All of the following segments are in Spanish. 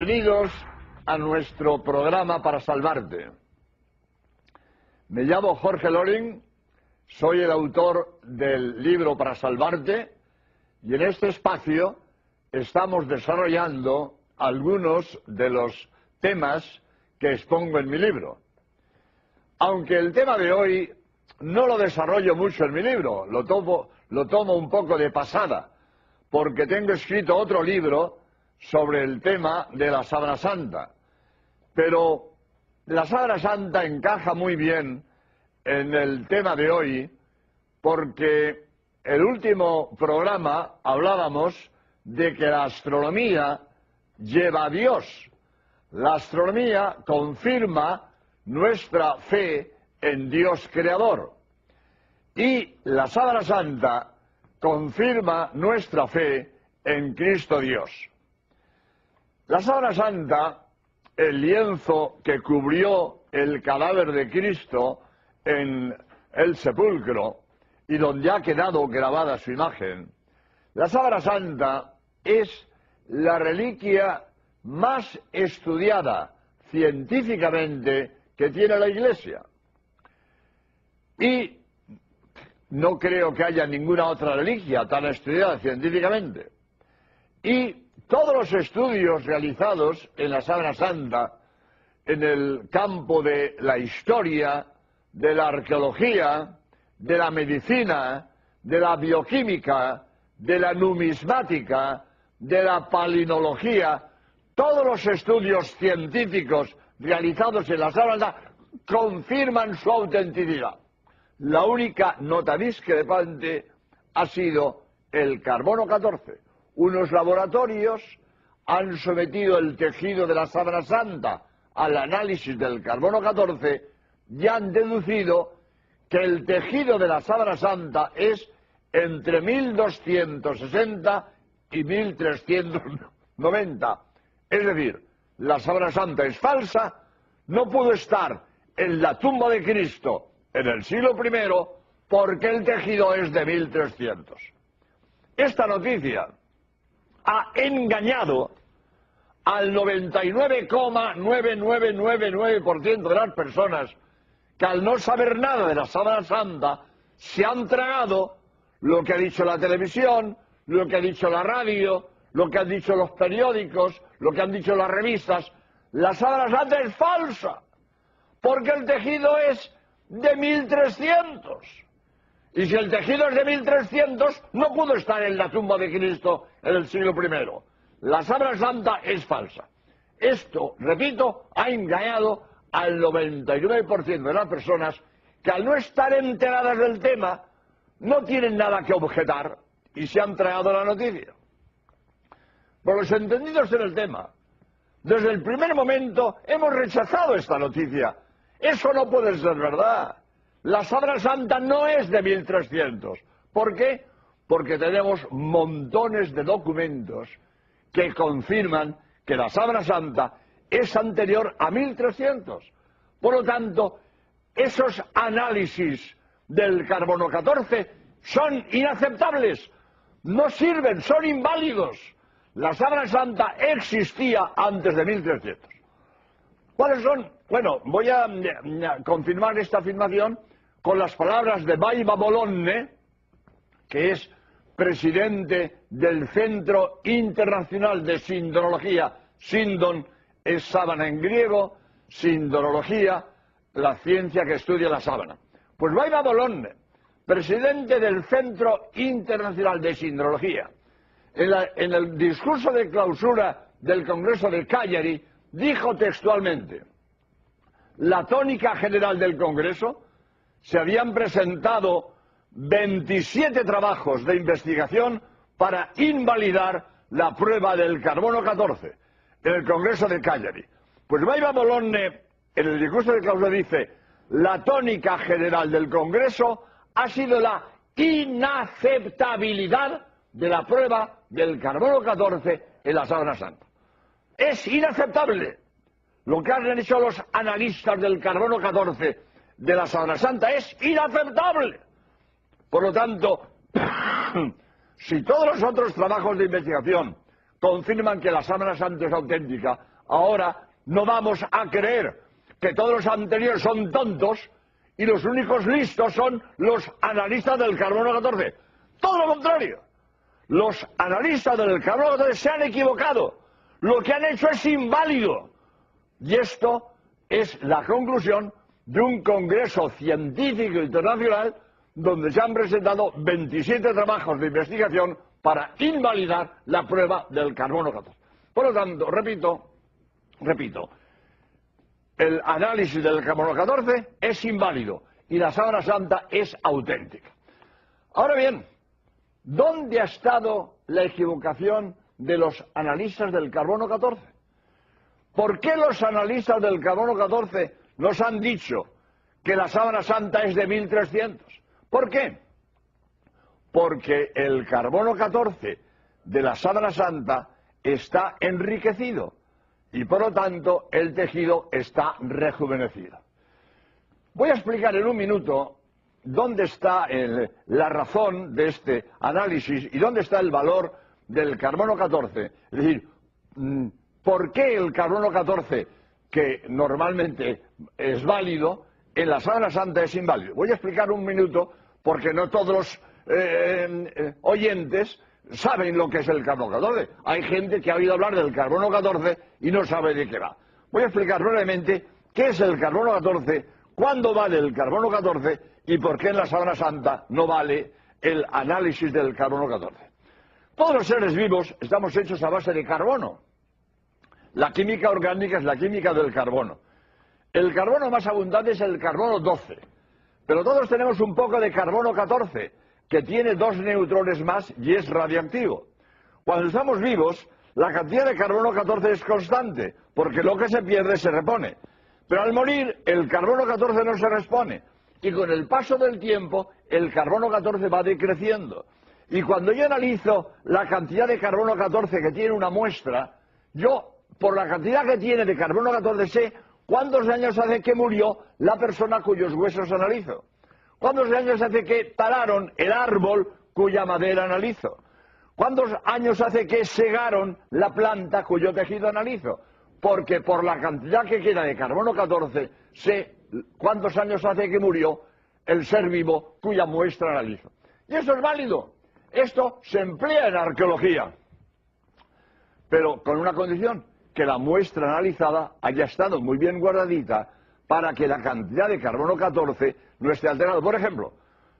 Bienvenidos a nuestro programa Para Salvarte. Me llamo Jorge Loring, soy el autor del libro Para Salvarte y en este espacio estamos desarrollando algunos de los temas que expongo en mi libro. Aunque el tema de hoy no lo desarrollo mucho en mi libro, lo tomo un poco de pasada, porque tengo escrito otro libro sobre el tema de la Sábana Santa. Pero la Sábana Santa encaja muy bien en el tema de hoy porque el último programa hablábamos de que la astronomía lleva a Dios. La astronomía confirma nuestra fe en Dios creador. Y la Sábana Santa confirma nuestra fe en Cristo Dios. La Sábana Santa, el lienzo que cubrió el cadáver de Cristo en el sepulcro y donde ha quedado grabada su imagen, la Sábana Santa es la reliquia más estudiada científicamente que tiene la Iglesia. Y no creo que haya ninguna otra reliquia tan estudiada científicamente. Y todos los estudios realizados en la Sábana Santa, en el campo de la historia, de la arqueología, de la medicina, de la bioquímica, de la numismática, de la palinología, todos los estudios científicos realizados en la Sábana Santa confirman su autenticidad. La única nota discrepante ha sido el carbono 14. Unos laboratorios han sometido el tejido de la Sábana Santa al análisis del carbono 14 y han deducido que el tejido de la Sábana Santa es entre 1260 y 1390. Es decir, la Sábana Santa es falsa, no pudo estar en la tumba de Cristo en el siglo I porque el tejido es de 1300. Esta noticia ha engañado al 99,9999% de las personas que al no saber nada de la Sábana Santa se han tragado lo que ha dicho la televisión, lo que ha dicho la radio, lo que han dicho los periódicos, lo que han dicho las revistas. La Sábana Santa es falsa, porque el tejido es de 1300. Y si el tejido es de 1300, no pudo estar en la tumba de Cristo en el siglo I. La Sábana Santa es falsa. Esto, repito, ha engañado al 99% de las personas que al no estar enteradas del tema no tienen nada que objetar y se han tragado la noticia. Por los entendidos en el tema, desde el primer momento hemos rechazado esta noticia. Eso no puede ser verdad. La Sábana Santa no es de 1300. ¿Por qué? Porque tenemos montones de documentos que confirman que la Sábana Santa es anterior a 1300. Por lo tanto, esos análisis del carbono 14 son inaceptables, no sirven, son inválidos. La Sábana Santa existía antes de 1300. ¿Cuáles son? Bueno, voy a confirmar esta afirmación con las palabras de Baiba Bolonne, que es presidente del Centro Internacional de Sindronología. Sindon es sábana en griego, sindronología, la ciencia que estudia la sábana. Pues Baiba Bolonne, presidente del Centro Internacional de Sindronología, en el discurso de clausura del Congreso de Cagliari, dijo textualmente: la tónica general del Congreso, se habían presentado 27 trabajos de investigación para invalidar la prueba del carbono 14 en el Congreso de Cagliari. Pues Baiba Bolonne, en el discurso de clausura, dice: la tónica general del Congreso ha sido la inaceptabilidad de la prueba del carbono 14 en la Sábana Santa. Es inaceptable. Lo que han hecho los analistas del carbono 14 de la Sábana Santa es inaceptable. Por lo tanto, si todos los otros trabajos de investigación confirman que la Sábana Santa es auténtica, ahora no vamos a creer que todos los anteriores son tontos y los únicos listos son los analistas del carbono 14. Todo lo contrario. Los analistas del carbono 14 se han equivocado. Lo que han hecho es inválido. Y esto es la conclusión de un congreso científico internacional donde se han presentado 27 trabajos de investigación para invalidar la prueba del carbono 14. Por lo tanto, repito, el análisis del carbono 14 es inválido y la Sábana Santa es auténtica. Ahora bien, ¿dónde ha estado la equivocación de los analistas del carbono 14? ¿Por qué los analistas del carbono 14 nos han dicho que la Sábana Santa es de 1300? ¿Por qué? Porque el carbono 14 de la Sábana Santa está enriquecido y por lo tanto el tejido está rejuvenecido. Voy a explicar en un minuto dónde está la razón de este análisis y dónde está el valor del carbono 14. Es decir, ¿por qué el carbono 14, que normalmente es válido, en la Sábana Santa es inválido? Voy a explicar un minuto porque no todos los oyentes saben lo que es el carbono 14. Hay gente que ha oído hablar del carbono 14 y no sabe de qué va. Voy a explicar brevemente qué es el carbono 14, cuándo vale el carbono 14 y por qué en la Sábana Santa no vale el análisis del carbono 14. Todos los seres vivos estamos hechos a base de carbono. La química orgánica es la química del carbono. El carbono más abundante es el carbono 12, pero todos tenemos un poco de carbono 14, que tiene 2 neutrones más y es radiactivo. Cuando estamos vivos, la cantidad de carbono 14 es constante, porque lo que se pierde se repone. Pero al morir, el carbono 14 no se repone. Y con el paso del tiempo, el carbono 14 va decreciendo. Y cuando yo analizo la cantidad de carbono 14 que tiene una muestra, yo, por la cantidad que tiene de carbono 14, sé cuántos años hace que murió la persona cuyos huesos analizo. ¿Cuántos años hace que talaron el árbol cuya madera analizo? ¿Cuántos años hace que segaron la planta cuyo tejido analizo? Porque por la cantidad que queda de carbono 14 sé cuántos años hace que murió el ser vivo cuya muestra analizo. Y eso es válido. Esto se emplea en arqueología. Pero con una condición, que la muestra analizada haya estado muy bien guardadita para que la cantidad de carbono 14 no esté alterado. Por ejemplo,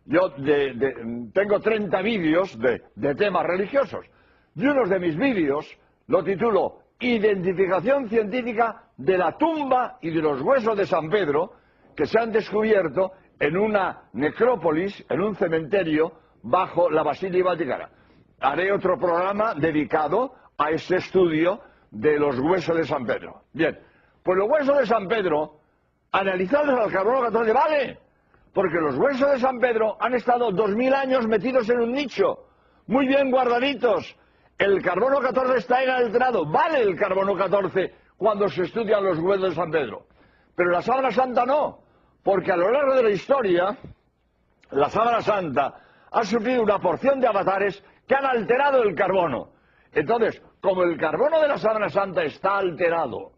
yo tengo 30 vídeos de temas religiosos y uno de mis vídeos lo titulo Identificación científica de la tumba y de los huesos de San Pedro que se han descubierto en una necrópolis, en un cementerio bajo la Basílica Vaticana. Haré otro programa dedicado a ese estudio de los huesos de San Pedro. Bien, pues los huesos de San Pedro, analizados al carbono 14, vale, porque los huesos de San Pedro han estado 2000 años metidos en un nicho, muy bien guardaditos. El carbono 14 está inalterado, vale el carbono 14 cuando se estudian los huesos de San Pedro. Pero la Sábana Santa no, porque a lo largo de la historia, la Sábana Santa ha sufrido una porción de avatares que han alterado el carbono. Entonces, como el carbono de la Sábana Santa está alterado,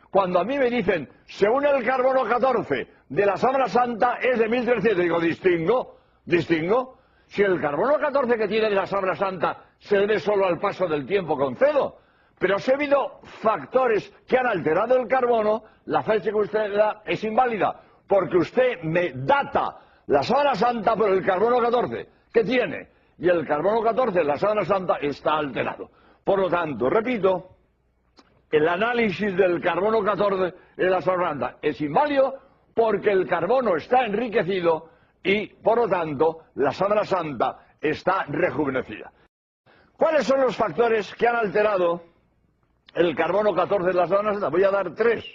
cuando a mí me dicen, según el carbono 14 de la Sábana Santa es de 1300, digo, distingo. Si el carbono 14 que tiene de la Sábana Santa se debe solo al paso del tiempo, concedo. Pero si ha habido factores que han alterado el carbono, la fecha que usted da es inválida, porque usted me data la Sábana Santa por el carbono 14 que tiene, y el carbono 14 de la Sábana Santa está alterado. Por lo tanto, repito, el análisis del carbono 14 de la Sábana Santa es inválido porque el carbono está enriquecido y, por lo tanto, la Sábana Santa está rejuvenecida. ¿Cuáles son los factores que han alterado el carbono 14 de la Sábana Santa? Voy a dar 3.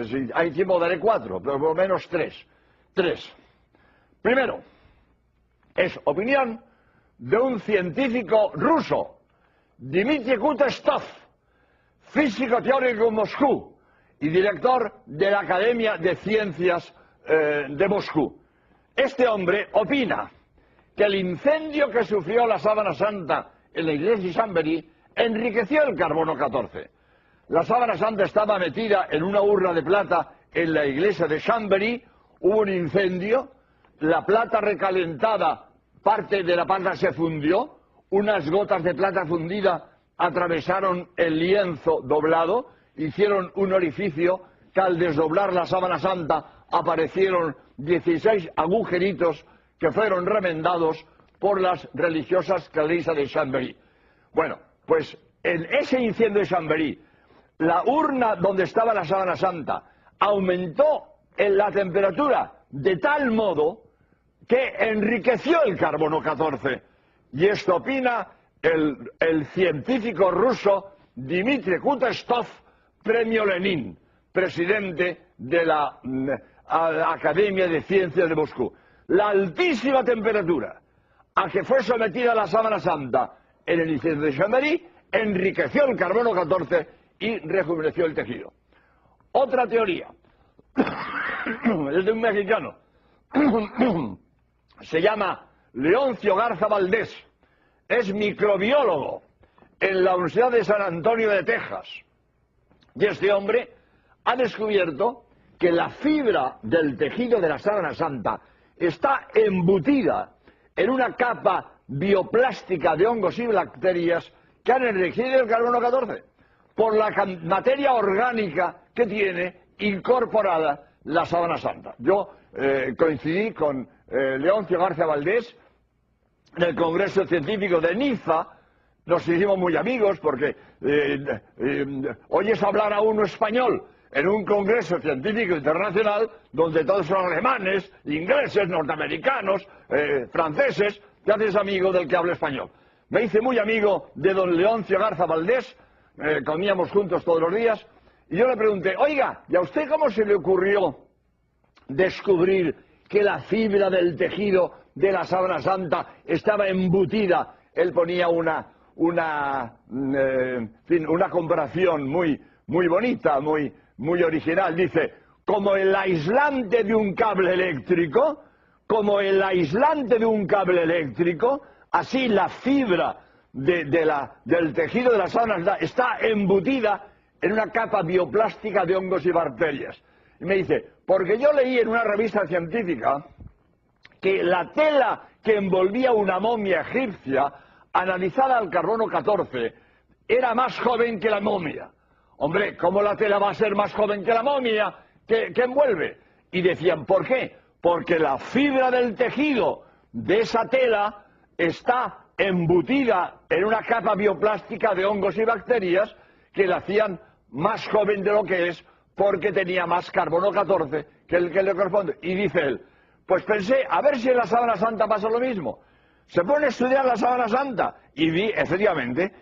Si hay tiempo daré 4, pero por lo menos 3. 3. Primero, es opinión de un científico ruso, Dmitry Kutestov, físico teórico en Moscú y director de la Academia de Ciencias de Moscú. Este hombre opina que el incendio que sufrió la Sábana Santa en la iglesia de Chambéry enriqueció el carbono 14. La sábana santa estaba metida en una urna de plata en la iglesia de Chambéry, hubo un incendio, la plata recalentada, parte de la plata se fundió, unas gotas de plata fundida atravesaron el lienzo doblado, hicieron un orificio que al desdoblar la sábana santa aparecieron 16 agujeritos que fueron remendados por las religiosas clarisas de Chambéry. Bueno, pues en ese incendio de Chambéry, la urna donde estaba la sábana santa aumentó en la temperatura de tal modo que enriqueció el carbono 14. Y esto opina el científico ruso Dmitry Kutestov, premio Lenin, presidente de la Academia de Ciencias de Moscú. La altísima temperatura a que fue sometida la sábana santa en el incendio de Chambéry enriqueció el carbono 14 y rejuveneció el tejido. Otra teoría es de un mexicano, se llama Leoncio Garza Valdés, es microbiólogo en la Universidad de San Antonio de Texas, y este hombre ha descubierto que la fibra del tejido de la sábana santa está embutida en una capa bioplástica de hongos y bacterias que han enriquecido el carbono 14 por la materia orgánica que tiene incorporada la sábana santa. Yo coincidí con Leoncio Garza Valdés en el Congreso Científico de Niza, nos hicimos muy amigos porque oyes hablar a uno español en un congreso científico internacional donde todos son alemanes, ingleses, norteamericanos, franceses, te haces amigo del que habla español. Me hice muy amigo de don Leoncio Garza Valdés, comíamos juntos todos los días, y yo le pregunté, oiga, ¿y a usted cómo se le ocurrió descubrir que la fibra del tejido de la sábana santa estaba embutida? Él ponía una comparación muy bonita, muy original. Dice, como el aislante de un cable eléctrico, así la fibra del tejido de la sábana está embutida en una capa bioplástica de hongos y bacterias. Y me dice, porque yo leí en una revista científica que la tela que envolvía una momia egipcia, analizada al carbono 14, era más joven que la momia. Hombre, ¿cómo la tela va a ser más joven que la momia que envuelve? Y decían, ¿por qué? Porque la fibra del tejido de esa tela está embutida en una capa bioplástica de hongos y bacterias que la hacían más joven de lo que es, porque tenía más carbono 14 que el que le corresponde. Y dice él, pues pensé, a ver si en la sábana santa pasa lo mismo. Se pone a estudiar la sábana santa y vi, efectivamente,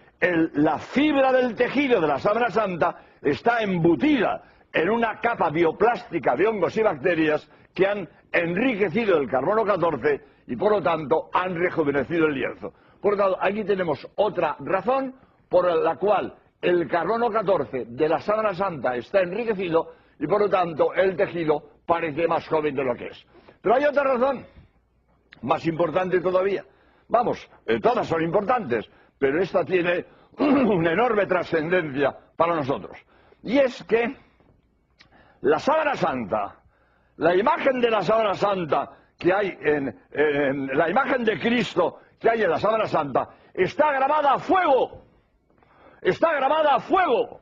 la fibra del tejido de la sábana santa está embutida en una capa bioplástica de hongos y bacterias que han enriquecido el carbono 14 y por lo tanto han rejuvenecido el lienzo. Por lo tanto, aquí tenemos otra razón por la cual el carbono 14 de la sábana santa está enriquecido y por lo tanto el tejido parece más joven de lo que es. Pero hay otra razón, más importante todavía. Vamos, todas son importantes, pero esta tiene una enorme trascendencia para nosotros. Y es que la sábana santa, la imagen de la sábana santa que hay la imagen de Cristo que hay en la sábana santa, está grabada a fuego. Está grabada a fuego.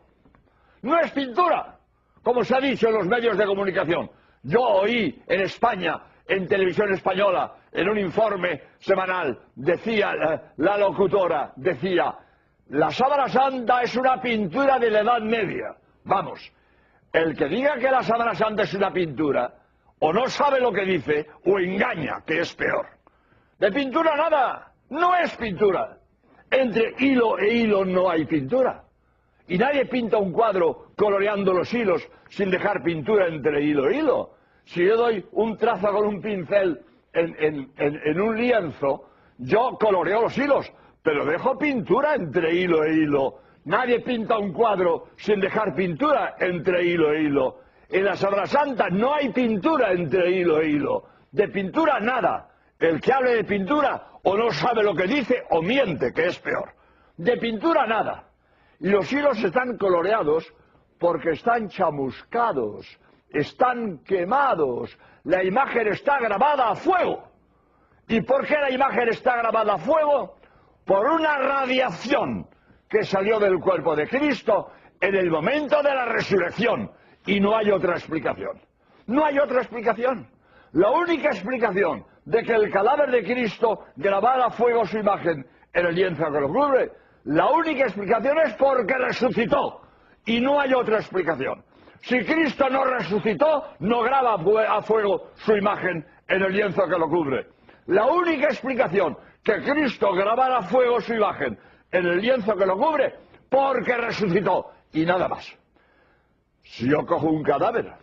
No es pintura, como se ha dicho en los medios de comunicación. Yo oí en España, en televisión española, en un informe semanal, decía la locutora, decía, la sábana santa es una pintura de la Edad Media. Vamos, el que diga que la sábana santa es una pintura, o no sabe lo que dice, o engaña, que es peor. De pintura nada, no es pintura. Entre hilo e hilo no hay pintura. Y nadie pinta un cuadro coloreando los hilos sin dejar pintura entre hilo e hilo. Si yo doy un trazo con un pincel en un lienzo, yo coloreo los hilos, pero dejo pintura entre hilo e hilo. Nadie pinta un cuadro sin dejar pintura entre hilo e hilo. En la Sábana Santa no hay pintura entre hilo e hilo. De pintura nada. El que hable de pintura o no sabe lo que dice o miente, que es peor. De pintura nada. Y los hilos están coloreados porque están chamuscados, están quemados. La imagen está grabada a fuego. ¿Y por qué la imagen está grabada a fuego? Por una radiación que salió del cuerpo de Cristo en el momento de la resurrección. Y no hay otra explicación. No hay otra explicación. La única explicación de que el cadáver de Cristo grabara a fuego su imagen en el lienzo que lo cubre, la única explicación es porque resucitó. Y no hay otra explicación. Si Cristo no resucitó, no graba a fuego su imagen en el lienzo que lo cubre. La única explicación que Cristo grabara a fuego su imagen en el lienzo que lo cubre, porque resucitó. Y nada más. Si yo cojo un cadáver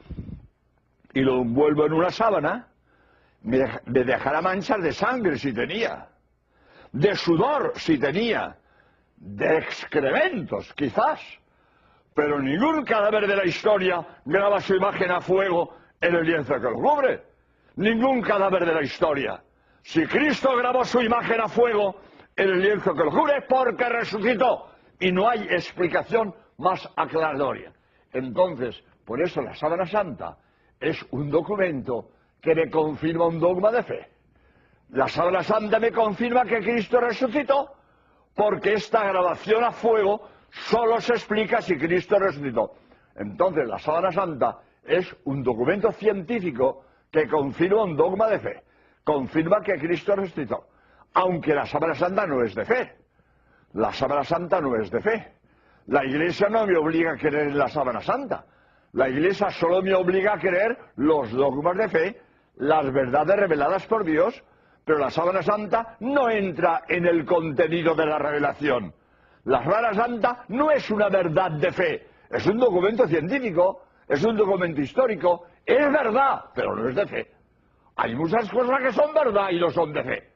y lo envuelvo en una sábana, me dejará manchas de sangre si tenía, de sudor si tenía, de excrementos quizás, pero ningún cadáver de la historia graba su imagen a fuego en el lienzo que lo cubre. Ningún cadáver de la historia. Si Cristo grabó su imagen a fuego en el lienzo que lo cubre, es porque resucitó. Y no hay explicación más aclaratoria. Entonces, por eso la Sábana Santa es un documento que me confirma un dogma de fe. La Sábana Santa me confirma que Cristo resucitó, porque esta grabación a fuego solo se explica si Cristo resucitó. Entonces, la Sábana Santa es un documento científico que confirma un dogma de fe. Confirma que Cristo resucitó. Aunque la Sábana Santa no es de fe. La Sábana Santa no es de fe. La Iglesia no me obliga a creer en la Sábana Santa. La Iglesia solo me obliga a creer los dogmas de fe, las verdades reveladas por Dios, pero la Sábana Santa no entra en el contenido de la revelación. La Sábana Santa no es una verdad de fe, es un documento científico, es un documento histórico, es verdad, pero no es de fe. Hay muchas cosas que son verdad y no son de fe.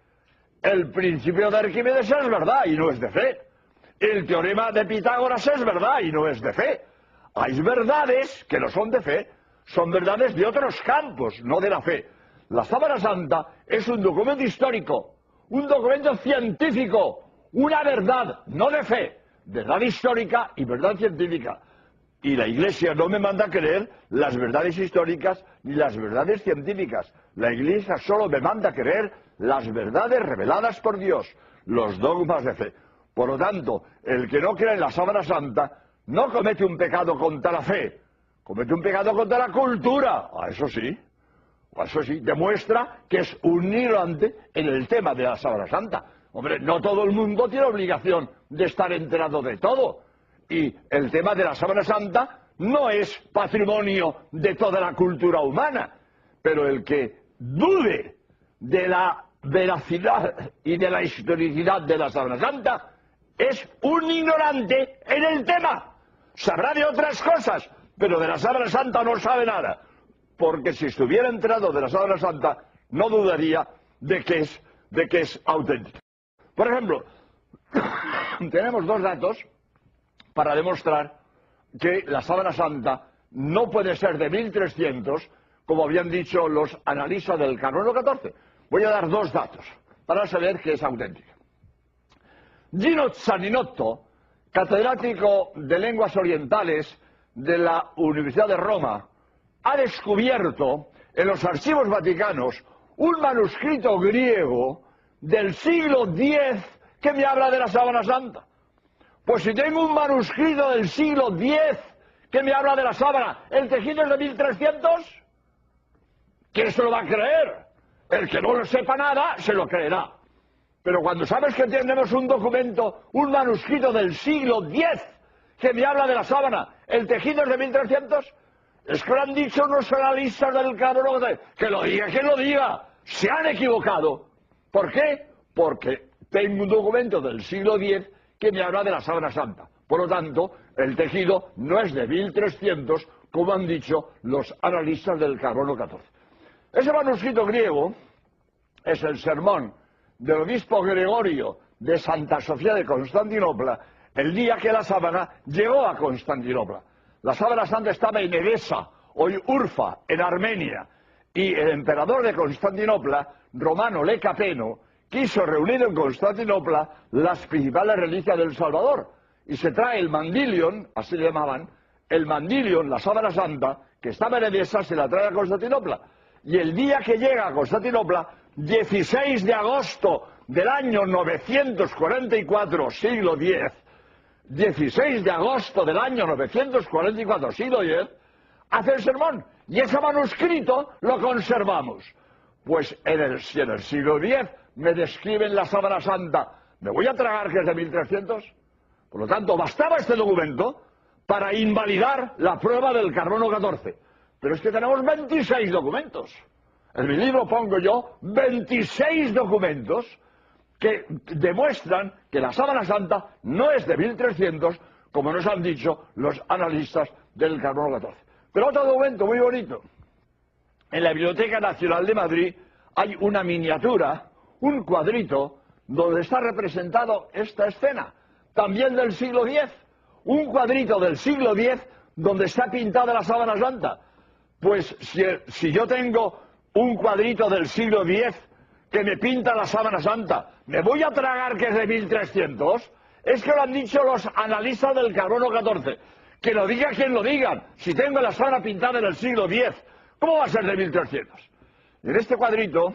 El principio de Arquímedes es verdad y no es de fe. El teorema de Pitágoras es verdad y no es de fe. Hay verdades que no son de fe, son verdades de otros campos, no de la fe. La Sábana Santa es un documento histórico, un documento científico, una verdad, no de fe, verdad histórica y verdad científica. Y la Iglesia no me manda a creer las verdades históricas ni las verdades científicas. La Iglesia solo me manda a creer las verdades reveladas por Dios, los dogmas de fe. Por lo tanto, el que no cree en la Sábana Santa no comete un pecado contra la fe, comete un pecado contra la cultura. Eso sí, demuestra que es un ignorante en el tema de la Sábana Santa. Hombre, no todo el mundo tiene obligación de estar enterado de todo. Y el tema de la Sábana Santa no es patrimonio de toda la cultura humana. Pero el que dude de la veracidad y de la historicidad de la Sábana Santa es un ignorante en el tema. Sabrá de otras cosas, pero de la Sábana Santa no sabe nada. Porque si estuviera enterado de la Sábana Santa, no dudaría de que es auténtica. Por ejemplo, tenemos dos datos para demostrar que la Sábana Santa no puede ser de 1300, como habían dicho los analistas del Carbono 14. Voy a dar dos datos para saber que es auténtica. Gino Zaninotto, catedrático de lenguas orientales de la Universidad de Roma, ha descubierto en los archivos vaticanos un manuscrito griego del siglo X que me habla de la Sábana Santa. Pues si tengo un manuscrito del siglo X que me habla de la sábana, ¿el tejido es de 1300? ¿Quién se lo va a creer? El que no lo sepa nada, se lo creerá. Pero cuando sabes que tenemos un documento, un manuscrito del siglo X que me habla de la sábana, ¿el tejido es de 1300? Es que lo han dicho unos analistas del Carbono, que lo diga, que lo diga. Se han equivocado. ¿Por qué? Porque tengo un documento del siglo X que me habla de la Sábana Santa. Por lo tanto, el tejido no es de 1300, como han dicho los analistas del Carbono 14. Ese manuscrito griego es el sermón del obispo Gregorio de Santa Sofía de Constantinopla, el día que la sábana llegó a Constantinopla. La Sábana Santa estaba en Edesa, hoy Urfa, en Armenia, y el emperador de Constantinopla, Romano Lecapeno, quiso reunir en Constantinopla las principales reliquias del Salvador. Y se trae el Mandilion, así le llamaban, el Mandilion, la sábana santa, que estaba en Edesa, se la trae a Constantinopla. Y el día que llega a Constantinopla, 16 de agosto del año 944, siglo X, 16 de agosto del año 944, siglo X, hace el sermón. Y ese manuscrito lo conservamos. Pues si en el siglo X me describen la sábana santa, ¿me voy a tragar que es de 1300? Por lo tanto, bastaba este documento para invalidar la prueba del carbono 14. Pero es que tenemos 26 documentos. En mi libro pongo yo 26 documentos que demuestran que la sábana santa no es de 1300, como nos han dicho los analistas del carbono 14. Pero otro documento muy bonito. En la Biblioteca Nacional de Madrid hay una miniatura, un cuadrito, donde está representado esta escena, también del siglo X. Un cuadrito del siglo X donde está pintada la sábana santa. Pues si yo tengo un cuadrito del siglo X que me pinta la sábana santa, ¿me voy a tragar que es de 1300? Es que lo han dicho los analistas del carbono 14. Que lo diga quien lo digan. Si tengo la sábana pintada en el siglo X, ¿cómo va a ser de 1300? En este cuadrito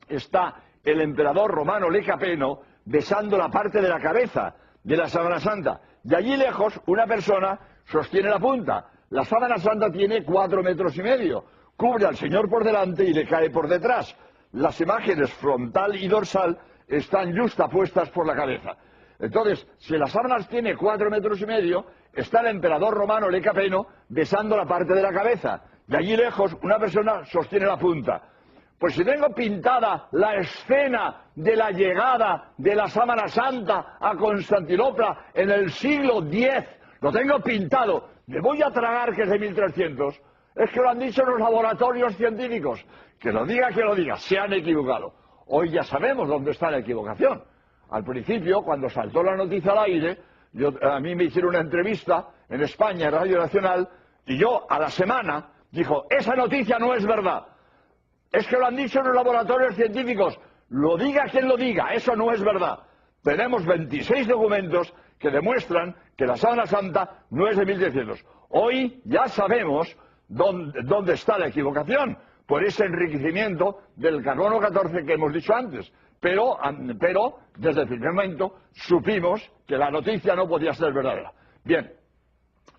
está el emperador romano Lecapeno besando la parte de la cabeza de la sábana santa. De allí lejos, una persona sostiene la punta. La sábana santa tiene 4,5 metros. Cubre al Señor por delante y le cae por detrás. Las imágenes frontal y dorsal están justapuestas por la cabeza. Entonces, si la sábana tiene 4,5 metros, está el emperador romano Lecapeno besando la parte de la cabeza. De allí lejos, una persona sostiene la punta. Pues si tengo pintada la escena de la llegada de la sábana santa a Constantinopla en el siglo X, lo tengo pintado, ¿me voy a tragar que es de 1300? Es que lo han dicho los laboratorios científicos. Que lo diga, se han equivocado. Hoy ya sabemos dónde está la equivocación. Al principio, cuando saltó la noticia al aire, a mí me hicieron una entrevista en España, en Radio Nacional, y yo a la semana dijo, esa noticia no es verdad. Es que lo han dicho los laboratorios científicos. Lo diga quien lo diga, eso no es verdad. Tenemos 26 documentos que demuestran que la sábana santa no es de 1300. Hoy ya sabemos dónde está la equivocación, por ese enriquecimiento del carbono 14 que hemos dicho antes. Pero desde el primer momento supimos que la noticia no podía ser verdadera. Bien,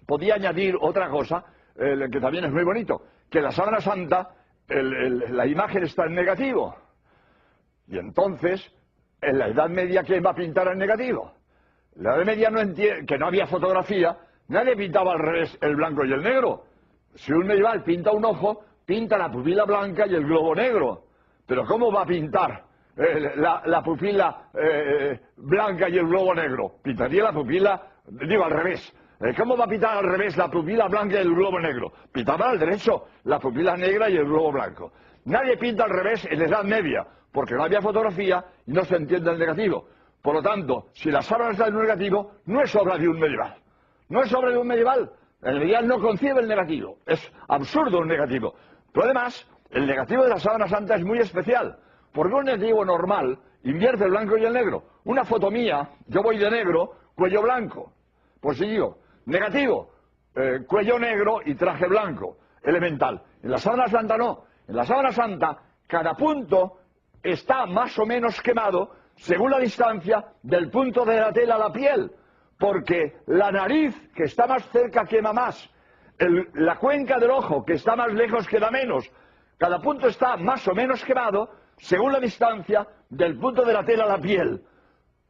podía añadir otra cosa, que también es muy bonito, que la sábana santa, la imagen está en negativo. Y entonces, en la Edad Media, ¿quién va a pintar en negativo? En la Edad Media que no había fotografía, nadie pintaba al revés el blanco y el negro. Si un medieval pinta un ojo, pinta la pupila blanca y el globo negro. Pero ¿cómo va a pintar la pupila blanca y el globo negro? Pintaría la pupila, digo, al revés. ¿Cómo va a pintar al revés la pupila blanca y el globo negro? Pintaba al derecho la pupila negra y el globo blanco. Nadie pinta al revés en la Edad Media, porque no había fotografía y no se entiende el negativo. Por lo tanto, si la sábana está en un negativo, no es obra de un medieval. No es obra de un medieval. El medieval no concibe el negativo. Es absurdo un negativo. Pero además, el negativo de la sábana santa es muy especial. Porque un negativo normal invierte el blanco y el negro. Una foto mía, yo voy de negro, cuello blanco. Pues si digo, negativo, cuello negro y traje blanco, elemental. En la sábana santa no. En la sábana santa, cada punto está más o menos quemado según la distancia del punto de la tela a la piel. Porque la nariz, que está más cerca, quema más. La cuenca del ojo, que está más lejos, queda menos. Cada punto está más o menos quemado según la distancia del punto de la tela a la piel.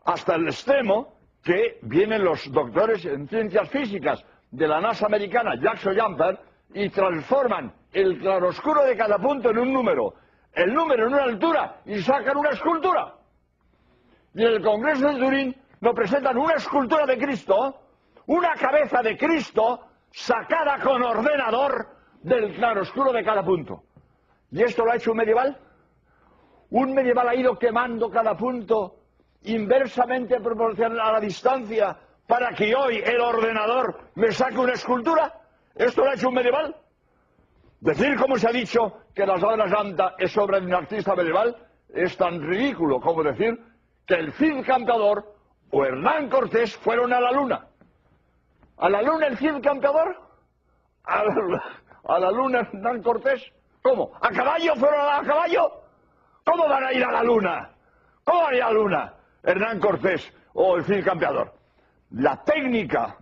Hasta el extremo que vienen los doctores en ciencias físicas de la NASA americana, Jackson Jumper, y transforman el claroscuro de cada punto en un número, el número en una altura, y sacan una escultura. Y en el Congreso de Turín nos presentan una escultura de Cristo, una cabeza de Cristo sacada con ordenador del claroscuro de cada punto. ¿Y esto lo ha hecho un medieval? Un medieval ha ido quemando cada punto inversamente proporcional a la distancia para que hoy el ordenador me saque una escultura. ¿Esto lo ha hecho un medieval? Decir, como se ha dicho, que la sábana santa es obra de un artista medieval es tan ridículo como decir que el Cid Campeador o Hernán Cortés fueron a la Luna. ¿A la Luna el Cid Campeador? ¿A la Luna Hernán Cortés? ¿Cómo? ¿A caballo fueron a caballo? ¿Cómo van a ir a la Luna? ¿Cómo van a ir a la Luna Hernán Cortés o el Cid Campeador? La técnica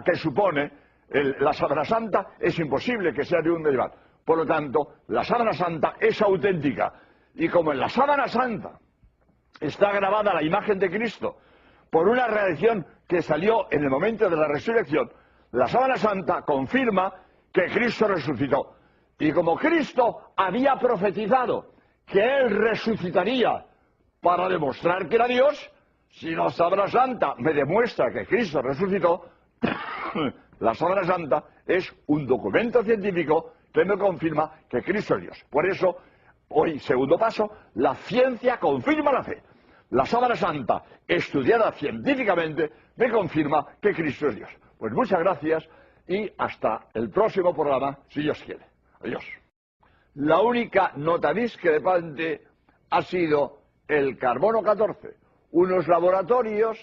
que supone la Sábana Santa es imposible que sea de un medieval. Por lo tanto, la Sábana Santa es auténtica. Y como en la Sábana Santa está grabada la imagen de Cristo por una reacción que salió en el momento de la resurrección, la Sábana Santa confirma que Cristo resucitó. Y como Cristo había profetizado que Él resucitaría para demostrar que era Dios, si la Sábana Santa me demuestra que Cristo resucitó, la Sábana Santa es un documento científico que me confirma que Cristo es Dios. Por eso, hoy, segundo paso, la ciencia confirma la fe. La Sábana Santa, estudiada científicamente, me confirma que Cristo es Dios. Pues muchas gracias y hasta el próximo programa, si Dios quiere. Adiós. La única nota discrepante ha sido el carbono 14. Unos laboratorios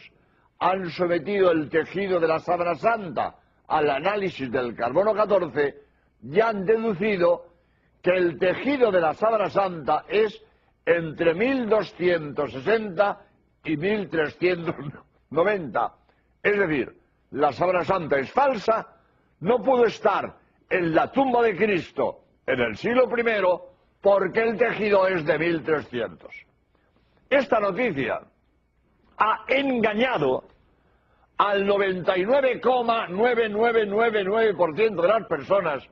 han sometido el tejido de la Sábana Santa al análisis del carbono 14 y han deducido que el tejido de la Sábana Santa es entre 1260 y 1390. Es decir, la Sábana Santa es falsa, no pudo estar en la tumba de Cristo en el siglo I porque el tejido es de 1300. Esta noticia ha engañado al 99,9999% de las personas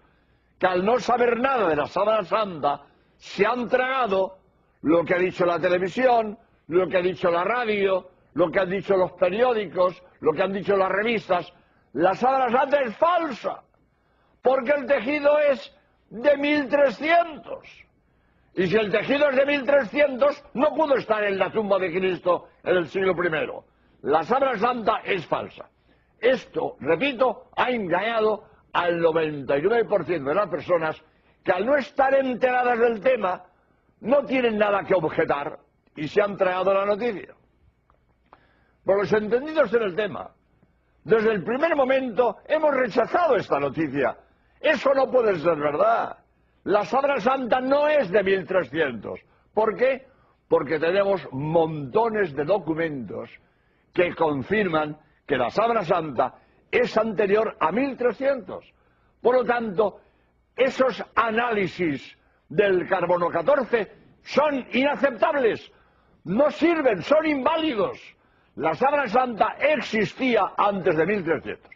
que al no saber nada de la Sábana Santa se han tragado lo que ha dicho la televisión, lo que ha dicho la radio, lo que han dicho los periódicos, lo que han dicho las revistas. La Sábana Santa es falsa, porque el tejido es de 1300. Y si el tejido es de 1300, no pudo estar en la tumba de Cristo en el siglo I. La Sábana Santa es falsa. Esto, repito, ha engañado al 99% de las personas que al no estar enteradas del tema no tienen nada que objetar y se han tragado la noticia. Por los entendidos en el tema, desde el primer momento hemos rechazado esta noticia. Eso no puede ser verdad. La Sábana Santa no es de 1300. ¿Por qué? Porque tenemos montones de documentos que confirman que la Sábana Santa es anterior a 1300. Por lo tanto, esos análisis del carbono 14 son inaceptables, no sirven, son inválidos. La Sábana Santa existía antes de 1300.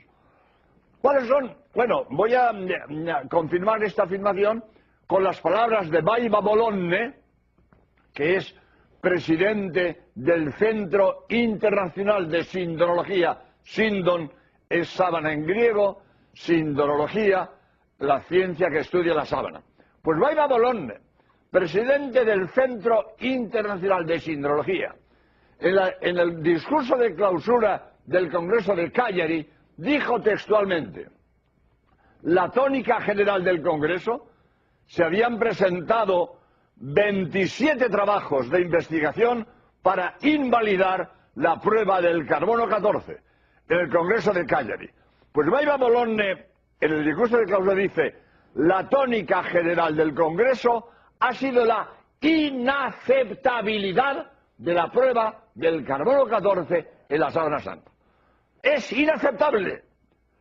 ¿Cuáles son? Bueno, voy a confirmar esta afirmación con las palabras de Baiba Bolonne, que es presidente del Centro Internacional de Sindronología. Sindon es sábana en griego, sindronología, la ciencia que estudia la sábana. Pues Baiba Bolonne, presidente del Centro Internacional de Sindronología, en el discurso de clausura del Congreso de Cagliari, dijo textualmente: la tónica general del Congreso, se habían presentado 27 trabajos de investigación para invalidar la prueba del carbono 14 en el Congreso de Cagliari. Pues Baiba Bolonne, en el discurso de clausura, dice: la tónica general del Congreso ha sido la inaceptabilidad de la prueba del carbono 14 en la Sábana Santa. Es inaceptable.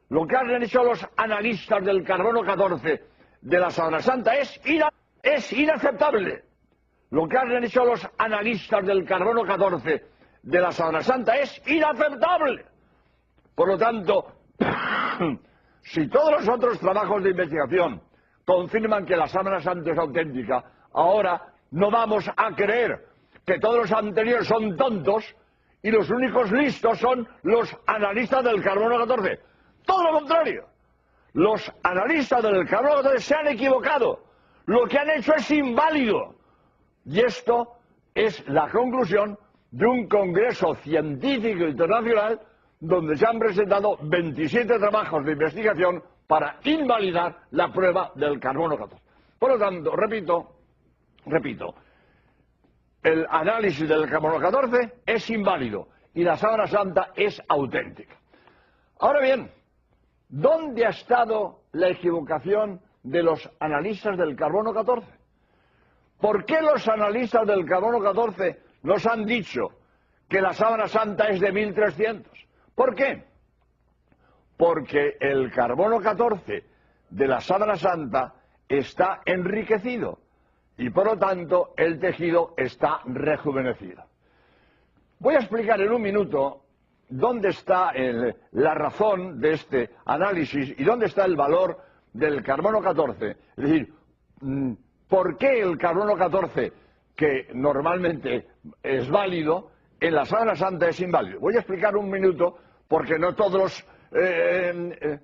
Lo que han hecho los analistas del carbono 14 de la Sábana Santa es inaceptable. Lo que han hecho los analistas del carbono 14 de la Sábana Santa es inaceptable. Por lo tanto, si todos los otros trabajos de investigación confirman que la Sábana Santa es auténtica, ahora no vamos a creer que todos los anteriores son tontos y los únicos listos son los analistas del carbono 14. Todo lo contrario. Los analistas del carbono 14 se han equivocado. Lo que han hecho es inválido. Y esto es la conclusión de un congreso científico internacional donde se han presentado 27 trabajos de investigación para invalidar la prueba del carbono 14. Por lo tanto, repito, el análisis del carbono 14 es inválido y la sábana santa es auténtica. Ahora bien, ¿dónde ha estado la equivocación de los analistas del carbono 14? ¿Por qué los analistas del carbono 14 nos han dicho que la sábana santa es de 1300? ¿Por qué? Porque el carbono 14 de la sábana santa está enriquecido y por lo tanto el tejido está rejuvenecido. Voy a explicar en un minuto dónde está la razón de este análisis y dónde está el valor del carbono 14. Es decir, ¿por qué el carbono 14, que normalmente es válido, en la sábana santa es inválido? Voy a explicar un minuto porque no todos los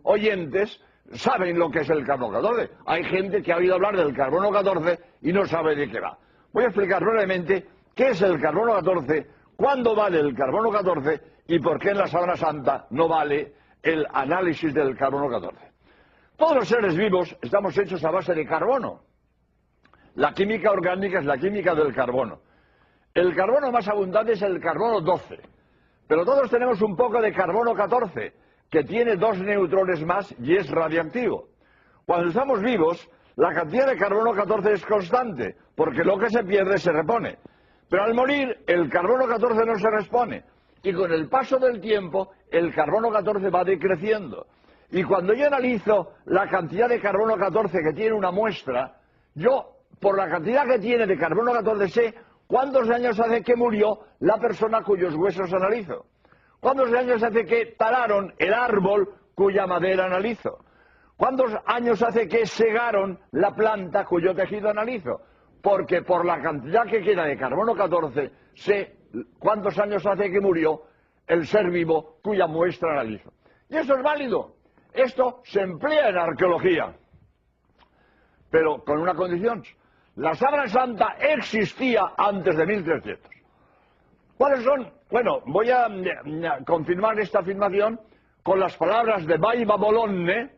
oyentes saben lo que es el carbono 14. Hay gente que ha oído hablar del carbono 14 y no sabe de qué va. Voy a explicar brevemente qué es el carbono 14, cuándo vale el carbono 14 y por qué en la sábana santa no vale el análisis del carbono 14. Todos los seres vivos estamos hechos a base de carbono. La química orgánica es la química del carbono. El carbono más abundante es el carbono 12, pero todos tenemos un poco de carbono 14, que tiene 2 neutrones más y es radiactivo. Cuando estamos vivos, la cantidad de carbono 14 es constante, porque lo que se pierde se repone. Pero al morir, el carbono 14 no se repone. Y con el paso del tiempo, el carbono 14 va decreciendo. Y cuando yo analizo la cantidad de carbono 14 que tiene una muestra, yo, por la cantidad que tiene de carbono 14, sé cuántos años hace que murió la persona cuyos huesos analizo. ¿Cuántos años hace que talaron el árbol cuya madera analizo? ¿Cuántos años hace que segaron la planta cuyo tejido analizo? Porque por la cantidad que queda de carbono 14 sé cuántos años hace que murió el ser vivo cuya muestra analizo. Y eso es válido. Esto se emplea en arqueología. Pero con una condición. La sábana santa existía antes de 1300. ¿Cuáles son? Bueno, voy a confirmar esta afirmación con las palabras de Baiva Bolonne,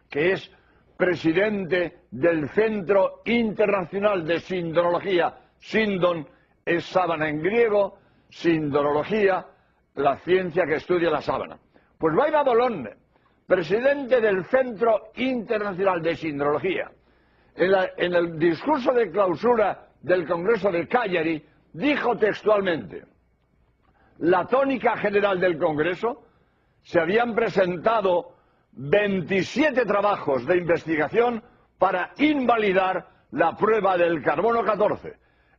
que es presidente del Centro Internacional de Sindrología. Sindon es sábana en griego, sindrología, la ciencia que estudia la sábana. Pues Baiva Bolonne, presidente del Centro Internacional de Sindrología, en el discurso de clausura del Congreso de Cagliari, dijo textualmente: la tónica general del Congreso, se habían presentado 27 trabajos de investigación para invalidar la prueba del carbono 14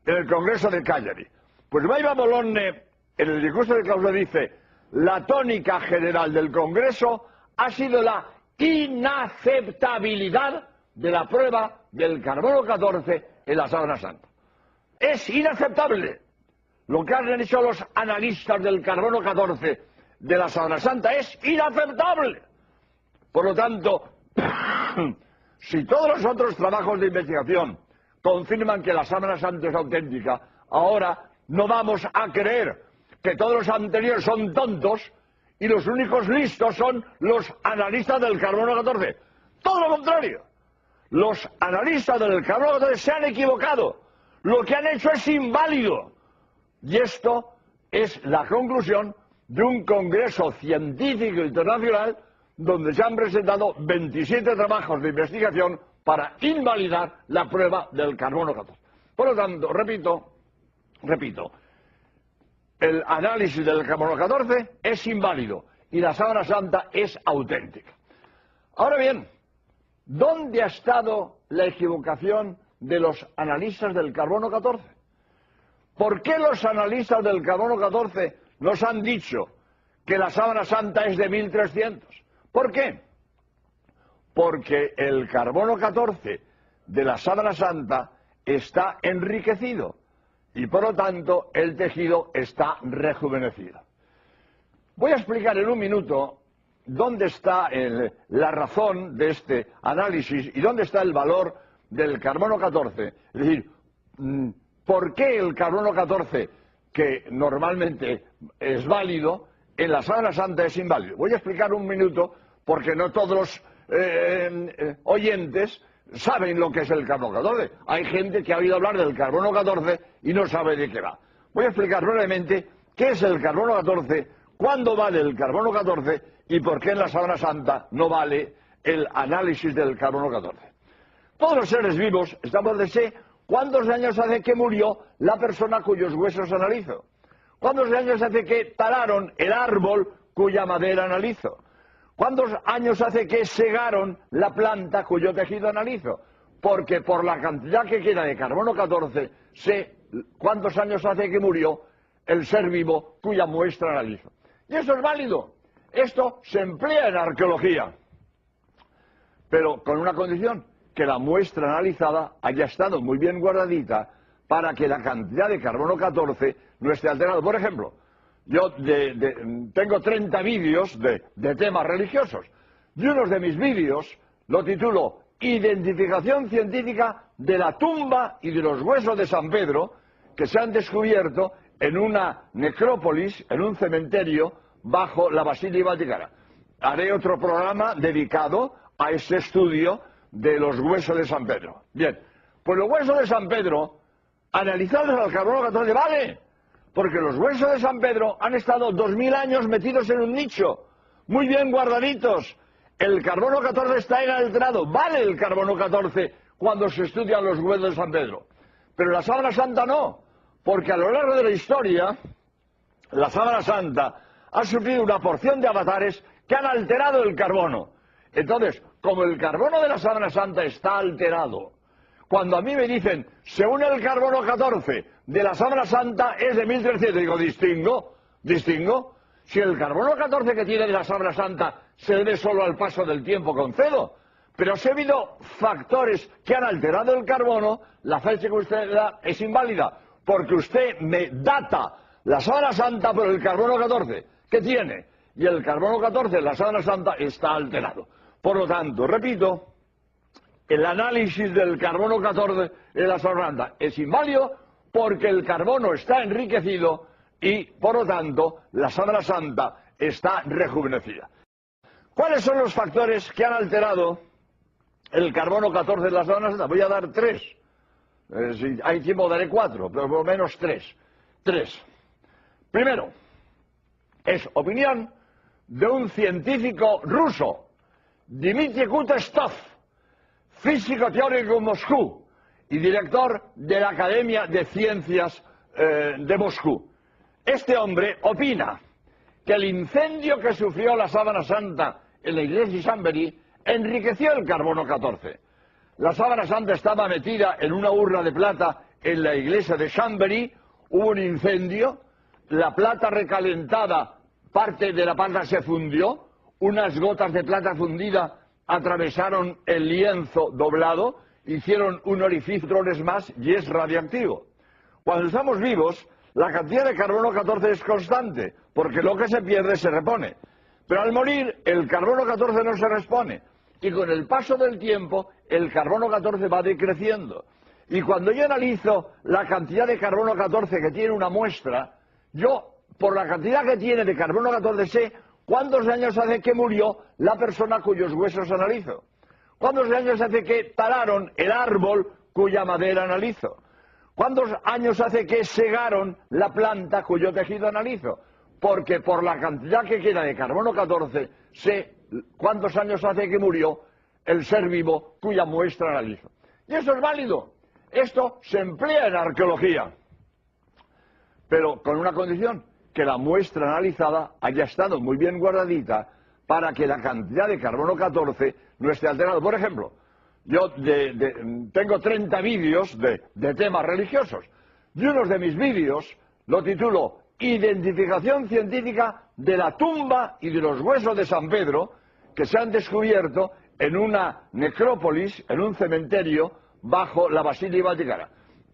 en el Congreso de Cagliari. Pues Baiva Bolonne, en el discurso de clausura, dice: la tónica general del Congreso ha sido la inaceptabilidad de la prueba del carbono 14 en la sábana santa. Es inaceptable. Lo que han hecho los analistas del carbono 14 de la sábana santa es inaceptable. Por lo tanto, si todos los otros trabajos de investigación confirman que la sábana santa es auténtica, ahora no vamos a creer que todos los anteriores son tontos y los únicos listos son los analistas del carbono 14. Todo lo contrario. Los analistas del carbono 14 se han equivocado. Lo que han hecho es inválido. Y esto es la conclusión de un congreso científico internacional donde se han presentado 27 trabajos de investigación para invalidar la prueba del carbono 14. Por lo tanto, repito, el análisis del carbono 14 es inválido y la sábana santa es auténtica. Ahora bien, ¿dónde ha estado la equivocación de los analistas del carbono 14? ¿Por qué los analistas del carbono 14 nos han dicho que la sábana santa es de 1300? ¿Por qué? Porque el carbono 14 de la sábana santa está enriquecido y por lo tanto el tejido está rejuvenecido. Voy a explicar en un minuto dónde está la razón de este análisis y dónde está el valor del carbono 14. Es decir, ¿por qué el carbono 14, que normalmente es válido, en la sábana santa es inválido? Voy a explicar un minuto porque no todos los oyentes saben lo que es el carbono 14. Hay gente que ha oído hablar del carbono 14 y no sabe de qué va. Voy a explicar brevemente qué es el carbono 14, cuándo vale el carbono 14 y por qué en la Sábana Santa no vale el análisis del carbono 14. Todos los seres vivos estamos de sé cuántos años hace que murió la persona cuyos huesos analizo. ¿Cuántos años hace que talaron el árbol cuya madera analizo? ¿Cuántos años hace que segaron la planta cuyo tejido analizo? Porque por la cantidad que queda de carbono 14 sé cuántos años hace que murió el ser vivo cuya muestra analizo. Y eso es válido. Esto se emplea en arqueología, pero con una condición, que la muestra analizada haya estado muy bien guardadita para que la cantidad de carbono 14 no esté alterada. Por ejemplo, yo tengo 30 vídeos de temas religiosos y uno de mis vídeos lo titulo Identificación científica de la tumba y de los huesos de San Pedro que se han descubierto en una necrópolis, en un cementerio bajo la Basílica Vaticana. Haré otro programa dedicado a ese estudio de los huesos de San Pedro. Bien, pues los huesos de San Pedro, analizados al carbono 14, vale, porque los huesos de San Pedro han estado 2000 años metidos en un nicho, muy bien guardaditos. El carbono 14 está inalterado, vale el carbono 14 cuando se estudian los huesos de San Pedro. Pero la Sábana Santa no, porque a lo largo de la historia, la Sábana Santa ha sufrido una porción de avatares que han alterado el carbono. Entonces, como el carbono de la Sábana Santa está alterado, cuando a mí me dicen, según el carbono 14 de la Sábana Santa es de 1300, digo, distingo. Si el carbono 14 que tiene de la Sábana Santa se debe solo al paso del tiempo, concedo. Pero si ha habido factores que han alterado el carbono, la fecha que usted da es inválida, porque usted me data la Sábana Santa por el carbono 14 que tiene, y el carbono 14 de la Sábana Santa está alterado. Por lo tanto, repito, el análisis del carbono 14 de la Sábana Santa es inválido porque el carbono está enriquecido y, por lo tanto, la Sábana Santa está rejuvenecida. ¿Cuáles son los factores que han alterado el carbono 14 de la Sábana Santa? Voy a dar 3. Si hay tiempo daré 4, pero por lo menos 3. Primero, es opinión de un científico ruso, Dmitry Kutestov, físico teórico en Moscú y director de la Academia de Ciencias de Moscú. Este hombre opina que el incendio que sufrió la Sábana Santa en la iglesia de Chambéry enriqueció el carbono 14. La Sábana Santa estaba metida en una urna de plata en la iglesia de Chambéry, hubo un incendio, la plata recalentada, parte de la plata se fundió, unas gotas de plata fundida atravesaron el lienzo doblado, hicieron un orificio más y es radiactivo. Cuando estamos vivos, la cantidad de carbono 14 es constante, porque lo que se pierde se repone. Pero al morir, el carbono 14 no se repone. Y con el paso del tiempo, el carbono 14 va decreciendo. Y cuando yo analizo la cantidad de carbono 14 que tiene una muestra, yo, por la cantidad que tiene de carbono 14, sé cuántos años hace que murió la persona cuyos huesos analizo. ¿Cuántos años hace que talaron el árbol cuya madera analizo? ¿Cuántos años hace que segaron la planta cuyo tejido analizo? Porque por la cantidad que queda de carbono 14 sé cuántos años hace que murió el ser vivo cuya muestra analizo. Y eso es válido. Esto se emplea en arqueología, pero con una condición, que la muestra analizada haya estado muy bien guardadita para que la cantidad de carbono 14 no esté alterada. Por ejemplo, yo tengo 30 vídeos de temas religiosos y uno de mis vídeos lo titulo Identificación científica de la tumba y de los huesos de San Pedro que se han descubierto en una necrópolis, en un cementerio bajo la Basílica Vaticana.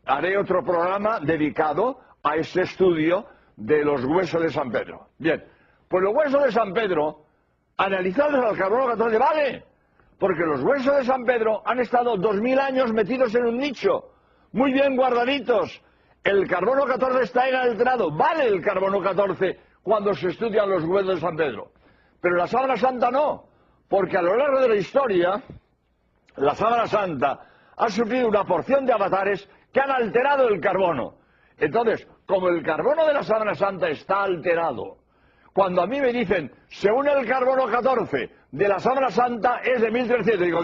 Haré otro programa dedicado a ese estudio de los huesos de San Pedro. Bien, pues los huesos de San Pedro, analizados al carbono 14, vale, porque los huesos de San Pedro han estado 2000 años metidos en un nicho, muy bien guardaditos. El carbono 14 está inalterado, vale el carbono 14 cuando se estudian los huesos de San Pedro. Pero la Sábana Santa no, porque a lo largo de la historia, la Sábana Santa ha sufrido una porción de avatares que han alterado el carbono. Entonces, como el carbono de la Sábana Santa está alterado, cuando a mí me dicen, según el carbono 14 de la Sábana Santa es de 1300, digo,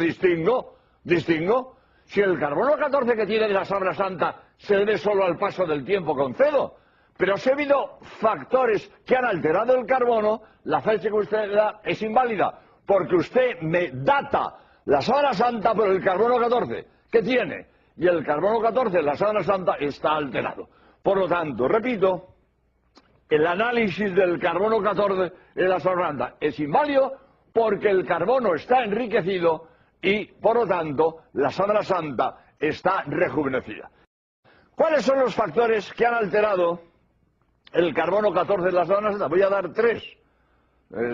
distingo. Si el carbono 14 que tiene de la Sábana Santa se debe solo al paso del tiempo, concedo. Pero si ha habido factores que han alterado el carbono, la fecha que usted da es inválida, porque usted me data la Sábana Santa por el carbono 14 que tiene, y el carbono 14 de la Sábana Santa está alterado. Por lo tanto, repito, el análisis del carbono 14 de la Sábana Santa es inválido porque el carbono está enriquecido y, por lo tanto, la Sábana Santa está rejuvenecida. ¿Cuáles son los factores que han alterado el carbono 14 de la Sábana Santa? Voy a dar 3.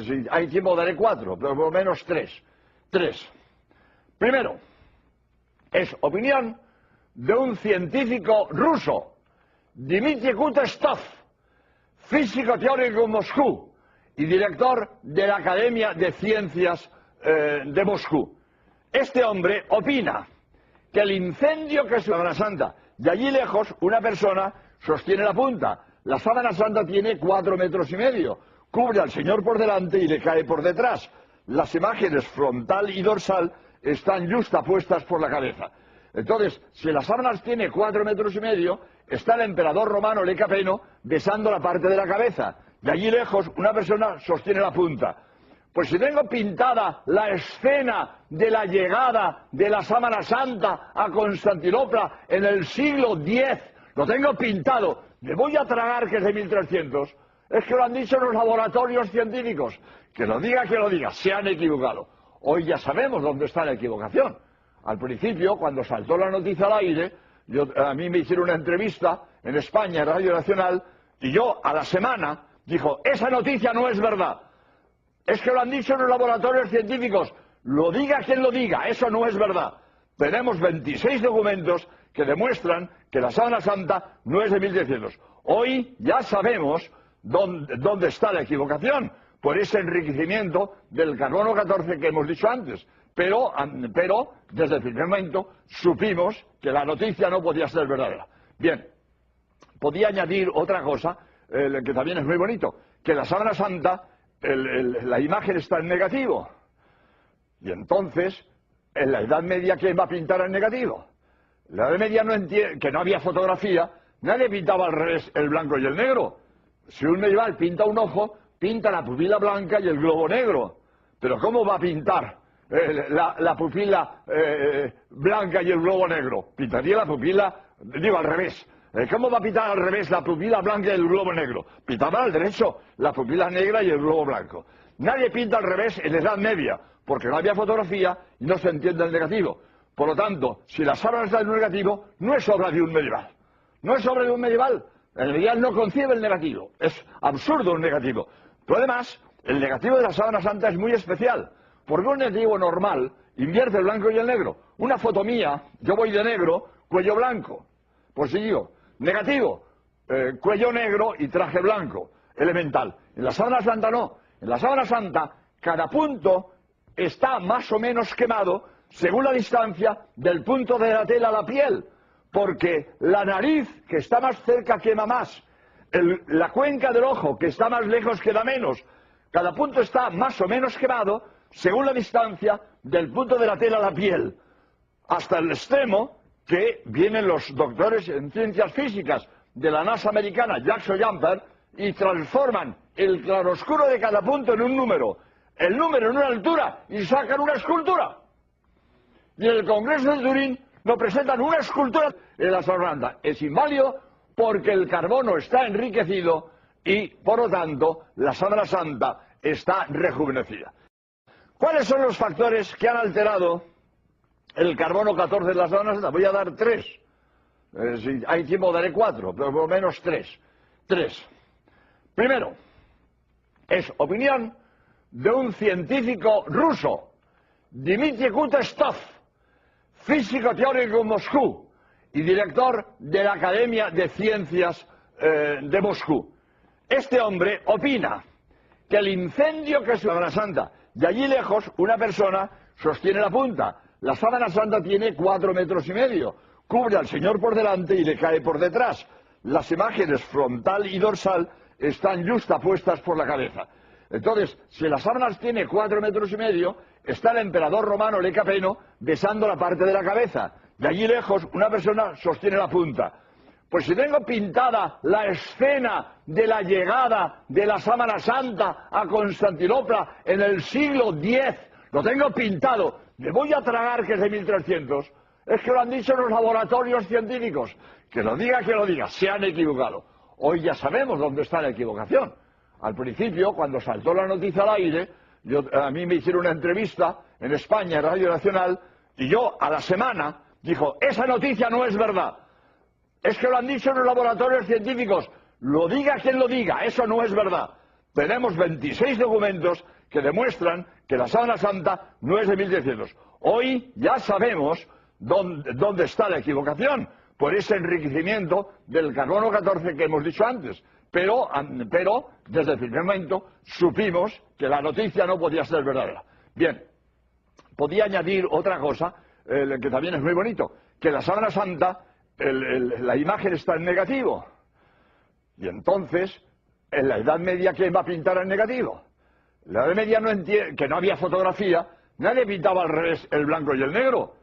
Si hay tiempo daré 4, pero por lo menos 3. Primero, es opinión de un científico ruso, Dmitry Kutestov, físico teórico en Moscú y director de la Academia de Ciencias de Moscú. Este hombre opina que el incendio que es la Sábana Santa, de allí lejos una persona sostiene la punta. La Sábana Santa tiene 4,5 metros, cubre al señor por delante y le cae por detrás. Las imágenes frontal y dorsal están justapuestas por la cabeza. Entonces, si la sábana tiene 4,5 metros, está el emperador romano Lecapeno besando la parte de la cabeza. De allí lejos una persona sostiene la punta. Pues si tengo pintada la escena de la llegada de la Sábana Santa a Constantinopla en el siglo X, lo tengo pintado, me voy a tragar que es de 1300. Es que lo han dicho los laboratorios científicos. Que lo diga, se han equivocado. Hoy ya sabemos dónde está la equivocación. Al principio, cuando saltó la noticia al aire, a mí me hicieron una entrevista en España, en Radio Nacional, y yo a la semana dijo, esa noticia no es verdad. Es que lo han dicho los laboratorios científicos. Lo diga quien lo diga, eso no es verdad. Tenemos 26 documentos que demuestran que la Sábana Santa no es de 1300. Hoy ya sabemos dónde está la equivocación, por ese enriquecimiento del carbono 14 que hemos dicho antes. Pero desde el primer momento supimos que la noticia no podía ser verdadera. Bien, podía añadir otra cosa, que también es muy bonito, que la Sábana Santa, la imagen está en negativo. Y entonces, en la Edad Media, ¿quién va a pintar en negativo? En la Edad Media que no había fotografía, nadie pintaba al revés el blanco y el negro. Si un medieval pinta un ojo, pinta la pupila blanca y el globo negro. Pero ¿cómo va a pintar la pupila blanca y el globo negro? Pintaría la pupila, al revés. ¿Cómo va a pintar al revés la pupila blanca y el globo negro? Pintaba al derecho la pupila negra y el globo blanco. Nadie pinta al revés en la Edad Media, porque no había fotografía y no se entiende el negativo. Por lo tanto, si la sábana está en un negativo, no es obra de un medieval. No es obra de un medieval. El medieval no concibe el negativo. Es absurdo un negativo. Pero además, el negativo de la Sábana Santa es muy especial. Porque un negativo normal invierte el blanco y el negro. Una foto mía, yo voy de negro, cuello blanco. Pues si digo, negativo, cuello negro y traje blanco, elemental. En la Sábana Santa no. En la Sábana Santa, cada punto está más o menos quemado según la distancia del punto de la tela a la piel. Porque la nariz, que está más cerca, quema más. La cuenca del ojo, que está más lejos, queda menos. Cada punto está más o menos quemado según la distancia del punto de la tela a la piel. Hasta el extremo que vienen los doctores en ciencias físicas de la NASA americana, Jackson Jumper, y transforman el claroscuro de cada punto en un número, el número en una altura, y sacan una escultura. Y en el Congreso de Turín nos presentan una escultura en la Sábana Santa. Es inválido porque el carbono está enriquecido y, por lo tanto, la Sábana Santa está rejuvenecida. ¿Cuáles son los factores que han alterado el carbono 14 de la Sábana Santa? Voy a dar 3. Si hay tiempo daré 4, pero por lo menos 3. Primero, es opinión de un científico ruso, Dmitry Kutestov, físico teórico en Moscú y director de la Academia de Ciencias de Moscú. Este hombre opina que el incendio que es la Sábana Santa, de allí lejos una persona sostiene la punta. La sábana santa tiene 4,5 metros, cubre al Señor por delante y le cae por detrás. Las imágenes frontal y dorsal están justapuestas por la cabeza. Entonces, si la sábana tiene 4,5 metros, está el emperador romano Lecapeno besando la parte de la cabeza. De allí lejos, una persona sostiene la punta. Pues si tengo pintada la escena de la llegada de la sábana santa a Constantinopla en el siglo X, lo tengo pintado, me voy a tragar que es de 1300. Es que lo han dicho los laboratorios científicos. Que lo diga, se han equivocado. Hoy ya sabemos dónde está la equivocación. Al principio, cuando saltó la noticia al aire, a mí me hicieron una entrevista en España, en Radio Nacional, y yo a la semana dijo, esa noticia no es verdad. Es que lo han dicho en los laboratorios científicos. Lo diga quien lo diga, eso no es verdad. Tenemos 26 documentos que demuestran que la sábana santa no es de 1300. Hoy ya sabemos dónde está la equivocación, por ese enriquecimiento del carbono 14 que hemos dicho antes. Pero desde el primer momento supimos que la noticia no podía ser verdadera. Bien, podía añadir otra cosa, que también es muy bonito, que la sábana santa, la imagen está en negativo. Y entonces, en la Edad Media, ¿quién va a pintar en negativo? En la Edad Media que no había fotografía, nadie pintaba al revés el blanco y el negro.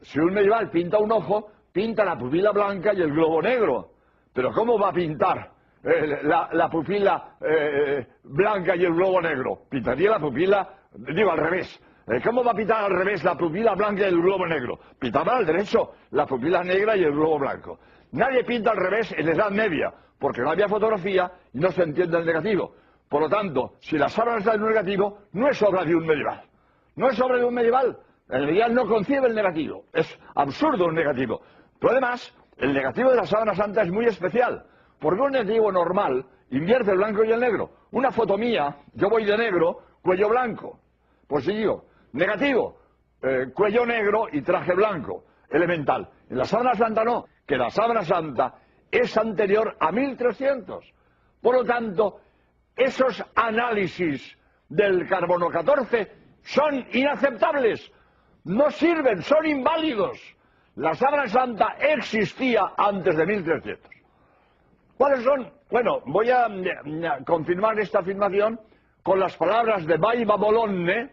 Si un medieval pinta un ojo, pinta la pupila blanca y el globo negro. Pero ¿cómo va a pintar la pupila blanca y el globo negro? Pintaría la pupila, al revés. ¿Cómo va a pintar al revés la pupila blanca y el globo negro? Pintaba al derecho la pupila negra y el globo blanco. Nadie pinta al revés en la Edad Media, porque no había fotografía y no se entiende el negativo. Por lo tanto, si la sábana está en un negativo, no es obra de un medieval. No es obra de un medieval. El medieval no concibe el negativo. Es absurdo un negativo. Pero además, el negativo de la sábana santa es muy especial. Porque un negativo normal invierte el blanco y el negro. Una foto mía, yo voy de negro, cuello blanco. Pues sí, digo, negativo, cuello negro y traje blanco, elemental. En la sábana santa no, que la sábana santa es anterior a 1300. Por lo tanto, esos análisis del carbono 14 son inaceptables, no sirven, son inválidos. La sábana santa existía antes de 1300. ¿Cuáles son? Bueno, voy a confirmar esta afirmación con las palabras de Baiba Bolonne,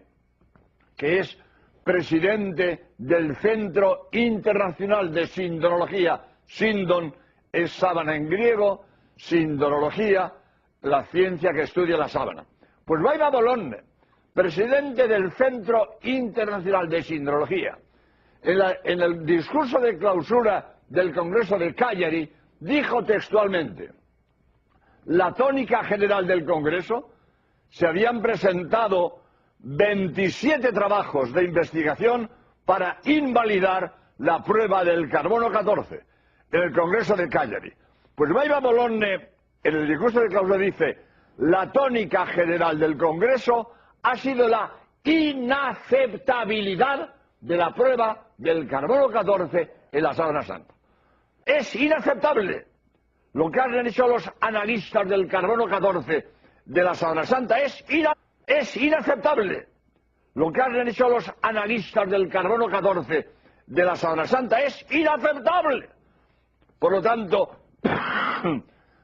que es presidente del Centro Internacional de Sindronología. Sindon es sábana en griego, sindronología, la ciencia que estudia la sábana. Pues Baiba Bolonne, presidente del Centro Internacional de Sindronología, en el discurso de clausura del Congreso de Cagliari, dijo textualmente: la tónica general del Congreso, se habían presentado 27 trabajos de investigación para invalidar la prueba del carbono 14 en el Congreso de Cagliari. Pues Baiba Bolonne, en el discurso de clausura, dice: la tónica general del Congreso ha sido la inaceptabilidad de la prueba del carbono 14 en la sábana santa. Es inaceptable. Lo que han hecho los analistas del carbono 14 de la sábana santa es inaceptable. Lo que han hecho los analistas del carbono 14 de la sábana santa es inaceptable. Por lo tanto,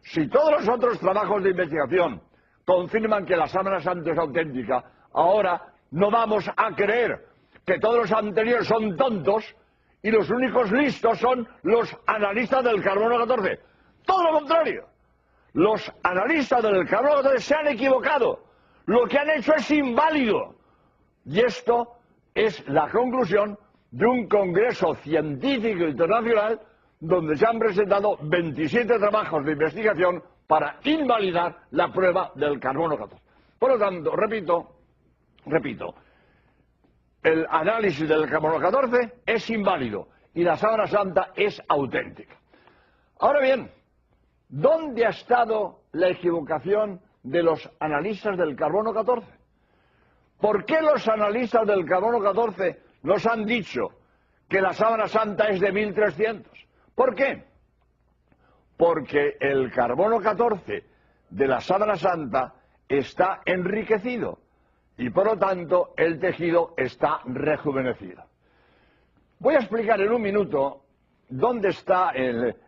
si todos los otros trabajos de investigación confirman que la sábana santa es auténtica, ahora no vamos a creer que todos los anteriores son tontos y los únicos listos son los analistas del carbono 14. Todo lo contrario. Los analistas del carbono 14 se han equivocado. Lo que han hecho es inválido. Y esto es la conclusión de un congreso científico internacional donde se han presentado 27 trabajos de investigación para invalidar la prueba del carbono 14. Por lo tanto, repito, el análisis del carbono 14 es inválido y la sábana santa es auténtica. Ahora bien, ¿dónde ha estado la equivocación de los analistas del carbono 14? ¿Por qué los analistas del carbono 14 nos han dicho que la sábana santa es de 1300? ¿Por qué? Porque el carbono 14 de la sábana santa está enriquecido y por lo tanto el tejido está rejuvenecido. Voy a explicar en un minuto dónde está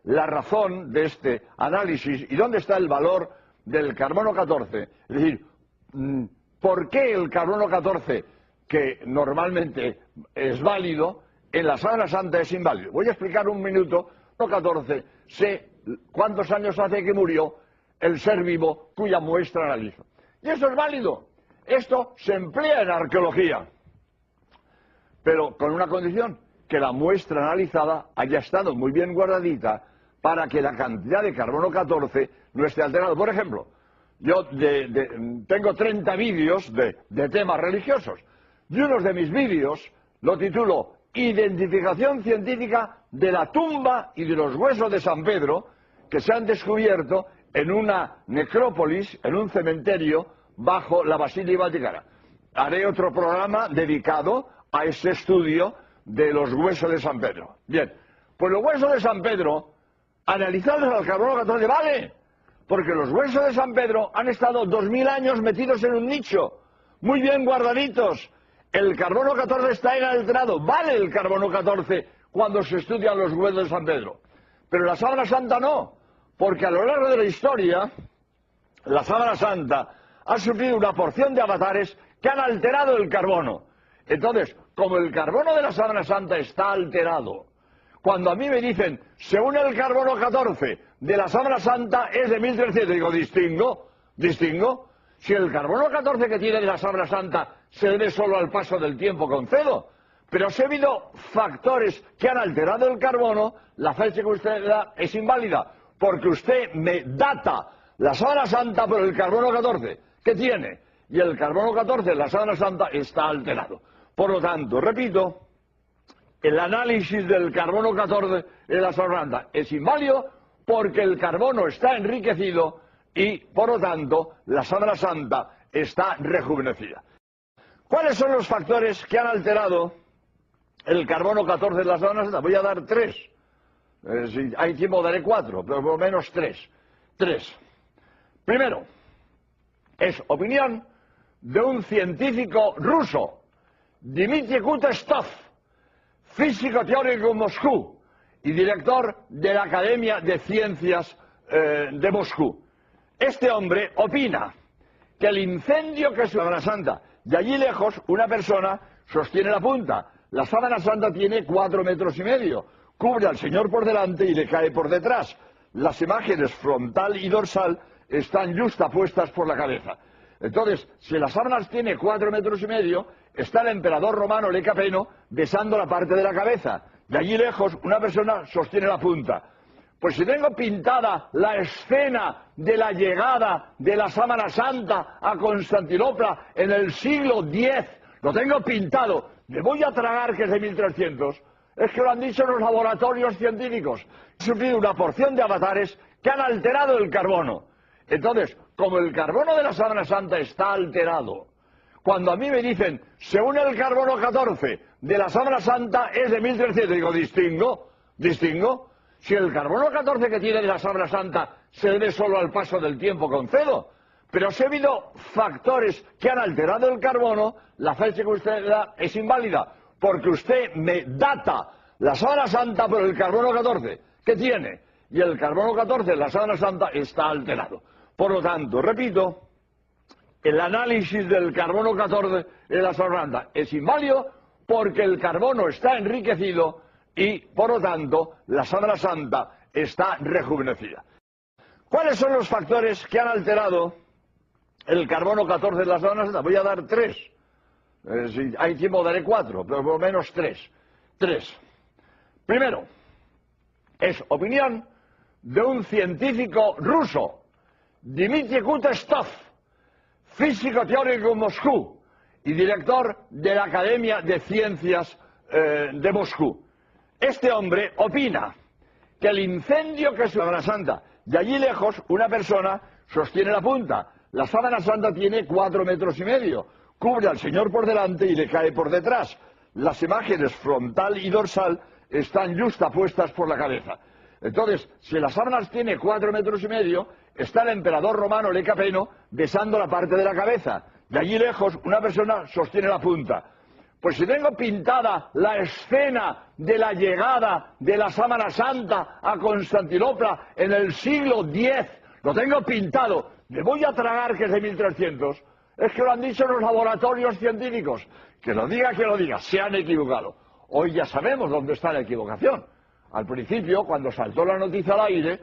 la razón de este análisis y dónde está el valor del carbono 14. Es decir, ¿por qué el carbono 14, que normalmente es válido, en la Sábana Santa es inválido? Voy a explicar un minuto. El carbono 14, sé cuántos años hace que murió el ser vivo cuya muestra analizo. Y eso es válido. Esto se emplea en arqueología, pero con una condición: que la muestra analizada haya estado muy bien guardadita para que la cantidad de carbono 14 no esté alterada. Por ejemplo, yo tengo 30 vídeos de temas religiosos, y uno de mis vídeos lo titulo Identificación científica de la tumba y de los huesos de San Pedro que se han descubierto en una necrópolis, en un cementerio bajo la Basílica Vaticana. Haré otro programa dedicado a ese estudio de los huesos de San Pedro. Bien, pues los huesos de San Pedro, analizados al carbono 14, vale, porque los huesos de San Pedro han estado 2000 años metidos en un nicho, muy bien guardaditos. El carbono 14 está inalterado, vale el carbono 14 cuando se estudian los huesos de San Pedro. Pero la Sábana Santa no, porque a lo largo de la historia, la Sábana Santa ha sufrido una porción de avatares que han alterado el carbono. Entonces, como el carbono de la Sábana Santa está alterado, cuando a mí me dicen, según el carbono 14 de la Sábana Santa es de 1300, digo, distingo. Si el carbono 14 que tiene de la Sábana Santa se debe solo al paso del tiempo, concedo. Pero si ha habido factores que han alterado el carbono, la fecha que usted da es inválida, porque usted me data la Sábana Santa por el carbono 14 que tiene, y el carbono 14 de la Sábana Santa está alterado. Por lo tanto, repito, el análisis del carbono 14 de la Sábana Santa es inválido porque el carbono está enriquecido y, por lo tanto, la Sábana Santa está rejuvenecida. ¿Cuáles son los factores que han alterado el carbono 14 de la Sábana Santa? Voy a dar 3. Si hay tiempo daré 4, pero por lo menos 3. Primero, es opinión de un científico ruso, Dmitry Kutestov, físico teórico en Moscú y director de la Academia de Ciencias de Moscú. Este hombre opina que el incendio que es la Sábana Santa, de allí lejos una persona sostiene la punta. La Sábana Santa tiene 4,5 metros, cubre al Señor por delante y le cae por detrás. Las imágenes frontal y dorsal están justapuestas por la cabeza. Entonces, si la sábana tiene 4,5 metros, está el emperador romano Lecapeno besando la parte de la cabeza. De allí lejos una persona sostiene la punta. Pues si tengo pintada la escena de la llegada de la Sábana Santa a Constantinopla en el siglo X, lo tengo pintado, me voy a tragar que es de 1300. Es que lo han dicho los laboratorios científicos. He sufrido una porción de avatares que han alterado el carbono. Entonces, como el carbono de la Sábana Santa está alterado, cuando a mí me dicen, según el carbono 14 de la Sábana Santa es de 1300, digo, distingo. Si el carbono 14 que tiene de la Sábana Santa se debe solo al paso del tiempo, concedo. Pero si ha habido factores que han alterado el carbono, la fecha que usted da es inválida, porque usted me data la Sábana Santa por el carbono 14 que tiene, y el carbono 14 de la Sábana Santa está alterado. Por lo tanto, repito, el análisis del carbono 14 de la Sábana Santa es inválido porque el carbono está enriquecido y, por lo tanto, la Sábana Santa está rejuvenecida. ¿Cuáles son los factores que han alterado el carbono 14 de la Sábana Santa? Voy a dar 3. Si hay tiempo daré 4, pero por lo menos 3. Primero, es opinión de un científico ruso, Dmitry Kutestov, físico teórico en Moscú y director de la Academia de Ciencias de Moscú. Este hombre opina que el incendio que es la Sábana Santa, de allí lejos una persona sostiene la punta. La Sábana Santa tiene 4,5 metros, cubre al Señor por delante y le cae por detrás. Las imágenes frontal y dorsal están justapuestas por la cabeza. Entonces, si la sábana tiene 4,5 metros, está el emperador romano Lecapeno besando la parte de la cabeza. De allí lejos una persona sostiene la punta. Pues si tengo pintada la escena de la llegada de la Sábana Santa a Constantinopla en el siglo X, lo tengo pintado, me voy a tragar que es de 1300, es que lo han dicho los laboratorios científicos. Que lo diga, se han equivocado. Hoy ya sabemos dónde está la equivocación. Al principio, cuando saltó la noticia al aire,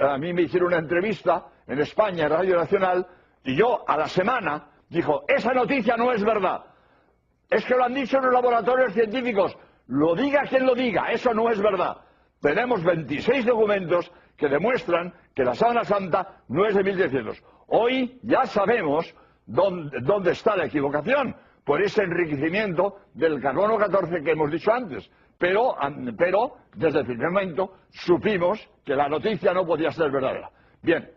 a mí me hicieron una entrevista en España, en Radio Nacional, y yo a la semana dijo, esa noticia no es verdad. Es que lo han dicho los laboratorios científicos. Lo diga quien lo diga, eso no es verdad. Tenemos 26 documentos que demuestran que la Sábana Santa no es de 1300. Hoy ya sabemos dónde está la equivocación, por ese enriquecimiento del carbono 14 que hemos dicho antes. Pero desde el primer momento supimos que la noticia no podía ser verdadera. Bien,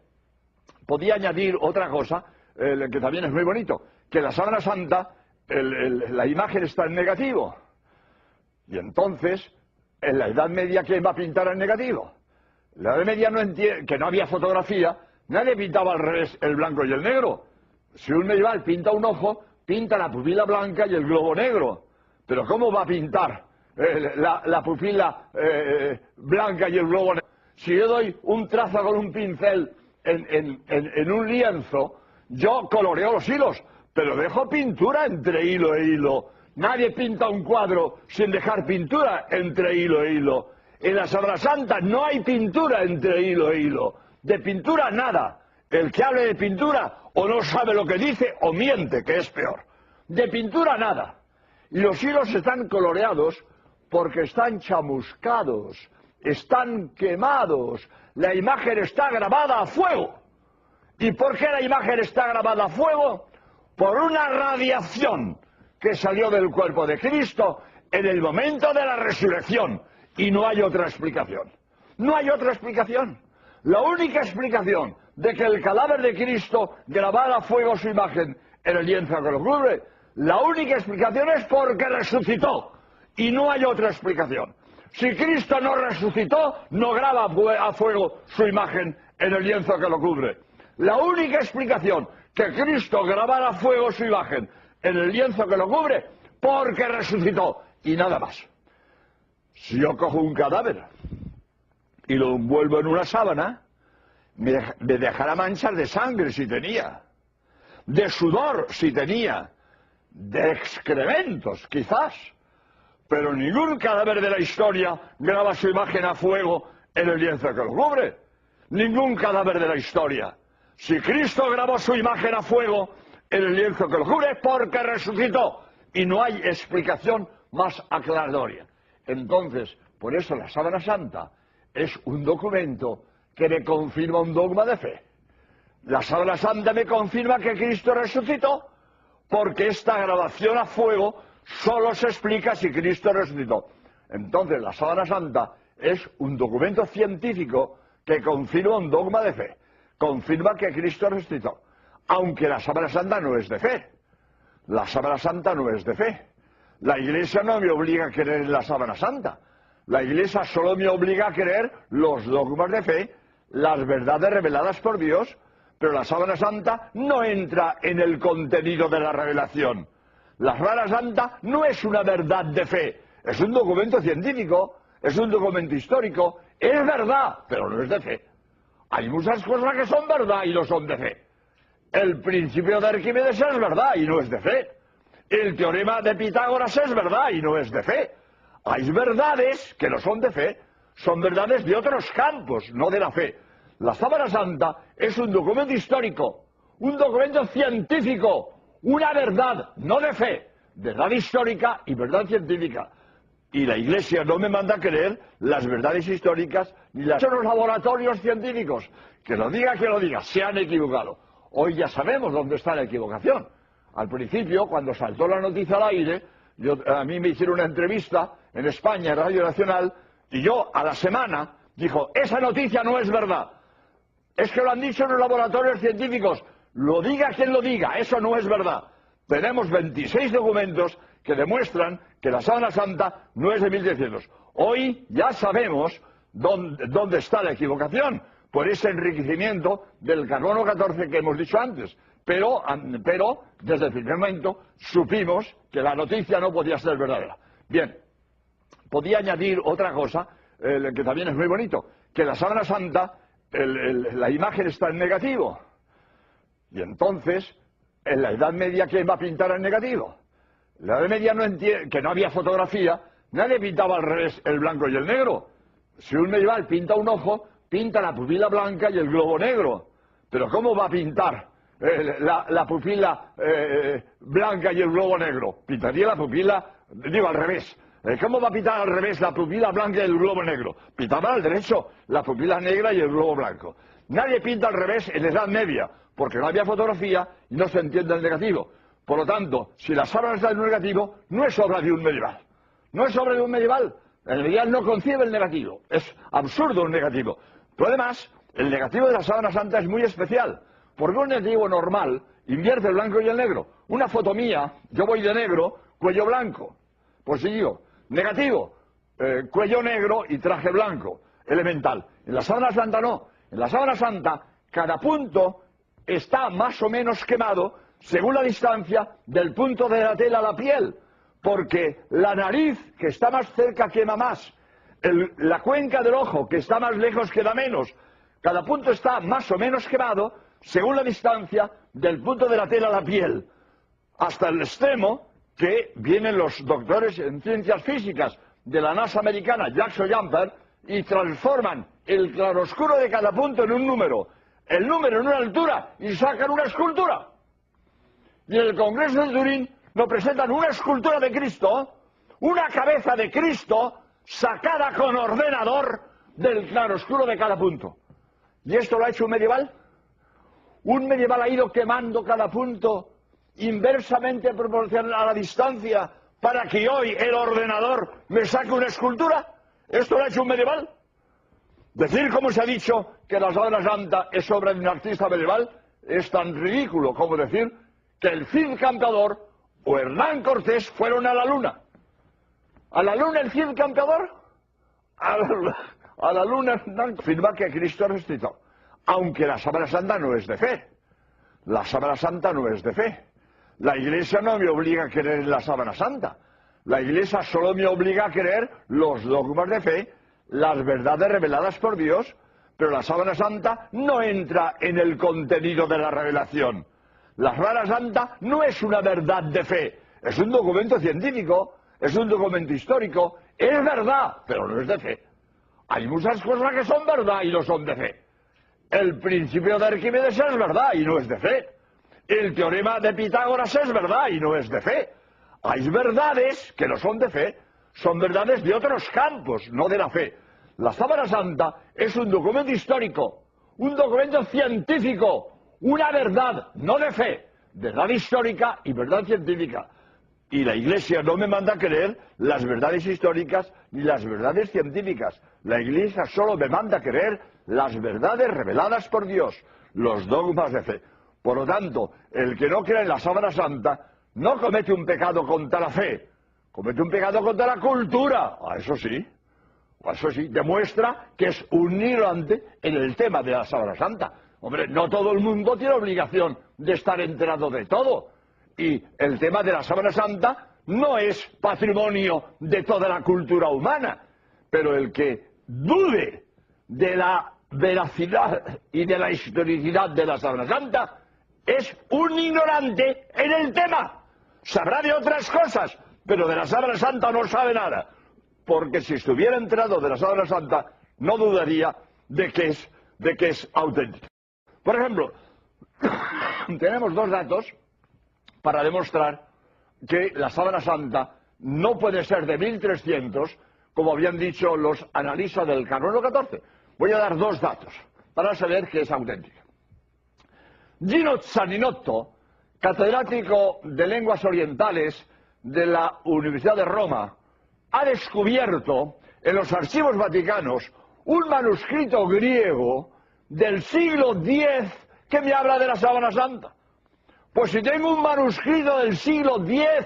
podía añadir otra cosa, que también es muy bonito, que la Sábana Santa, la imagen está en negativo. Y entonces, en la Edad Media, ¿quién va a pintar en negativo? En la Edad Media que no había fotografía, nadie pintaba al revés el blanco y el negro. Si un medieval pinta un ojo, pinta la pupila blanca y el globo negro. Pero ¿cómo va a pintar la pupila blanca y el globo negro? Si yo doy un trazo con un pincel en un lienzo, yo coloreo los hilos, pero dejo pintura entre hilo e hilo. Nadie pinta un cuadro sin dejar pintura entre hilo e hilo. En la Sábana Santa no hay pintura entre hilo e hilo. De pintura nada. El que hable de pintura o no sabe lo que dice o miente, que es peor. De pintura nada. Y los hilos están coloreados porque están chamuscados, están quemados. La imagen está grabada a fuego. ¿Y por qué la imagen está grabada a fuego? Por una radiación que salió del cuerpo de Cristo en el momento de la resurrección. Y no hay otra explicación. No hay otra explicación. La única explicación de que el cadáver de Cristo grabara a fuego su imagen en el lienzo que lo cubre, la única explicación es porque resucitó. Y no hay otra explicación. Si Cristo no resucitó, no graba a fuego su imagen en el lienzo que lo cubre. La única explicación que Cristo grabara a fuego su imagen en el lienzo que lo cubre, porque resucitó. Y nada más. Si yo cojo un cadáver y lo envuelvo en una sábana, me dejará manchas de sangre si tenía, de sudor si tenía, de excrementos quizás, pero ningún cadáver de la historia graba su imagen a fuego en el lienzo que lo cubre. Ningún cadáver de la historia. Si Cristo grabó su imagen a fuego en el lienzo que lo cubre, porque resucitó. Y no hay explicación más aclaratoria. Entonces, por eso la Sábana Santa es un documento que me confirma un dogma de fe. La Sábana Santa me confirma que Cristo resucitó, porque esta grabación a fuego solo se explica si Cristo resucitó. Entonces, la Sábana Santa es un documento científico que confirma un dogma de fe. Confirma que Cristo resucitó. Aunque la Sábana Santa no es de fe. La Sábana Santa no es de fe. La Iglesia no me obliga a creer en la Sábana Santa. La Iglesia solo me obliga a creer los dogmas de fe, las verdades reveladas por Dios, pero la Sábana Santa no entra en el contenido de la revelación. La Sábana Santa no es una verdad de fe, es un documento científico, es un documento histórico, es verdad, pero no es de fe. Hay muchas cosas que son verdad y no son de fe. El principio de Arquímedes es verdad y no es de fe. El teorema de Pitágoras es verdad y no es de fe. Hay verdades que no son de fe, son verdades de otros campos, no de la fe. La Sábana Santa es un documento histórico, un documento científico, una verdad, no de fe, verdad histórica y verdad científica. Y la Iglesia no me manda a creer las verdades históricas ni las de los laboratorios científicos. Que lo diga, se han equivocado. Hoy ya sabemos dónde está la equivocación. Al principio, cuando saltó la noticia al aire, a mí me hicieron una entrevista en España, en Radio Nacional, y yo a la semana dijo, esa noticia no es verdad. Es que lo han dicho los laboratorios científicos. Lo diga quien lo diga, eso no es verdad. Tenemos 26 documentos que demuestran que la Sábana Santa no es de 1300. Hoy ya sabemos dónde está la equivocación, por ese enriquecimiento del carbono 14 que hemos dicho antes. pero desde el primer momento supimos que la noticia no podía ser verdadera. Bien, podía añadir otra cosa, que también es muy bonito, que la sábana santa, la imagen está en negativo. Y entonces, en la Edad Media, ¿quién va a pintar en negativo? En la Edad Media que no había fotografía, nadie pintaba al revés el blanco y el negro. Si un medieval pinta un ojo, pinta la pupila blanca y el globo negro. Pero ¿cómo va a pintar la pupila blanca y el globo negro? Pintaría la pupila, digo, al revés. ¿Cómo va a pintar al revés la pupila blanca y el globo negro? Pintaba al derecho la pupila negra y el globo blanco. Nadie pinta al revés en la Edad Media, porque no había fotografía y no se entiende el negativo. Por lo tanto, si la sábana está en un negativo, no es obra de un medieval. No es obra de un medieval. El medieval no concibe el negativo. Es absurdo un negativo. Pero además, el negativo de la sábana santa es muy especial. Porque un negativo normal invierte el blanco y el negro. Una foto mía, yo voy de negro, cuello blanco. Pues sí, digo, negativo, cuello negro y traje blanco, elemental. En la sábana santa no. En la sábana santa, cada punto está más o menos quemado según la distancia del punto de la tela a la piel. Porque la nariz, que está más cerca, quema más. La cuenca del ojo, que está más lejos, quema menos. Cada punto está más o menos quemado según la distancia del punto de la tela a la piel. Hasta el extremo que vienen los doctores en ciencias físicas de la NASA americana, Jackson Jumper, y transforman el claroscuro de cada punto en un número, el número en una altura, y sacan una escultura. Y en el Congreso de Turín nos presentan una escultura de Cristo, una cabeza de Cristo sacada con ordenador del claroscuro de cada punto. ¿Y esto lo ha hecho un medieval? Un medieval ha ido quemando cada punto inversamente proporcional a la distancia para que hoy el ordenador me saque una escultura. ¿Esto lo ha hecho un medieval? Decir, como se ha dicho, que la sábana santa es obra de un artista medieval es tan ridículo como decir que el Cid Campeador o Hernán Cortés fueron a la luna. ¿A la luna el Cid Campeador? A la luna Hernán afirma que Cristo resucitó. Aunque la sábana santa no es de fe. La sábana santa no es de fe. La Iglesia no me obliga a creer en la sábana santa. La Iglesia solo me obliga a creer los dogmas de fe, las verdades reveladas por Dios, pero la sábana santa no entra en el contenido de la revelación. La sábana santa no es una verdad de fe, es un documento científico, es un documento histórico, es verdad, pero no es de fe. Hay muchas cosas que son verdad y no son de fe. El principio de Arquímedes es verdad y no es de fe. El teorema de Pitágoras es verdad y no es de fe. Hay verdades que no son de fe, son verdades de otros campos, no de la fe. La sábana santa es un documento histórico, un documento científico, una verdad, no de fe, verdad histórica y verdad científica. Y la Iglesia no me manda a creer las verdades históricas ni las verdades científicas. La Iglesia solo me manda a creer las verdades reveladas por Dios, los dogmas de fe. Por lo tanto, el que no cree en la sábana santa no comete un pecado contra la fe, comete un pecado contra la cultura. Eso sí, demuestra que es un ignorante en el tema de la sábana santa. Hombre, no todo el mundo tiene obligación de estar enterado de todo. Y el tema de la sábana santa no es patrimonio de toda la cultura humana. Pero el que dude de la veracidad y de la historicidad de la sábana santa es un ignorante en el tema. Sabrá de otras cosas, pero de la sábana santa no sabe nada. Porque si estuviera enterado de la sábana santa, no dudaría de que es auténtica. Por ejemplo, tenemos dos datos para demostrar que la sábana santa no puede ser de 1300, como habían dicho los analistas del Carbono 14. Voy a dar dos datos para saber que es auténtica. Gino Zaninotto, catedrático de lenguas orientales de la Universidad de Roma, ha descubierto en los archivos vaticanos un manuscrito griego del siglo X que me habla de la sábana santa. Pues si tengo un manuscrito del siglo X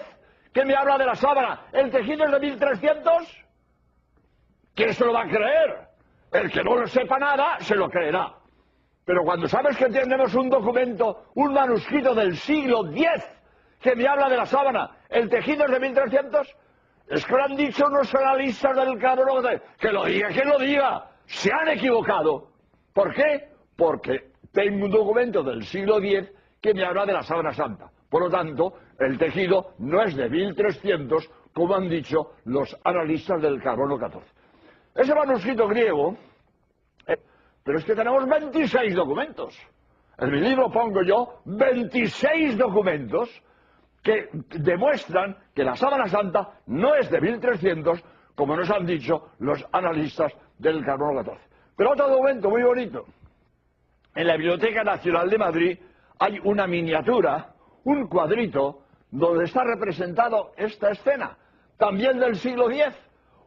que me habla de la sábana, ¿el tejido es de 1300? ¿Quién se lo va a creer? El que no lo sepa nada, se lo creerá. Pero cuando sabes que tenemos un documento, un manuscrito del siglo X, que me habla de la sábana, el tejido es de 1300, es que lo han dicho unos analistas del carbono, que lo diga, que lo diga, se han equivocado. ¿Por qué? Porque tengo un documento del siglo X que me habla de la sábana santa. Por lo tanto, el tejido no es de 1300, como han dicho los analistas del carbono 14. Ese manuscrito griego, pero es que tenemos 26 documentos. En mi libro pongo yo 26 documentos que demuestran que la sábana santa no es de 1300, como nos han dicho los analistas del carbono 14. Pero otro documento muy bonito. En la Biblioteca Nacional de Madrid hay una miniatura, un cuadrito, donde está representado esta escena, también del siglo X.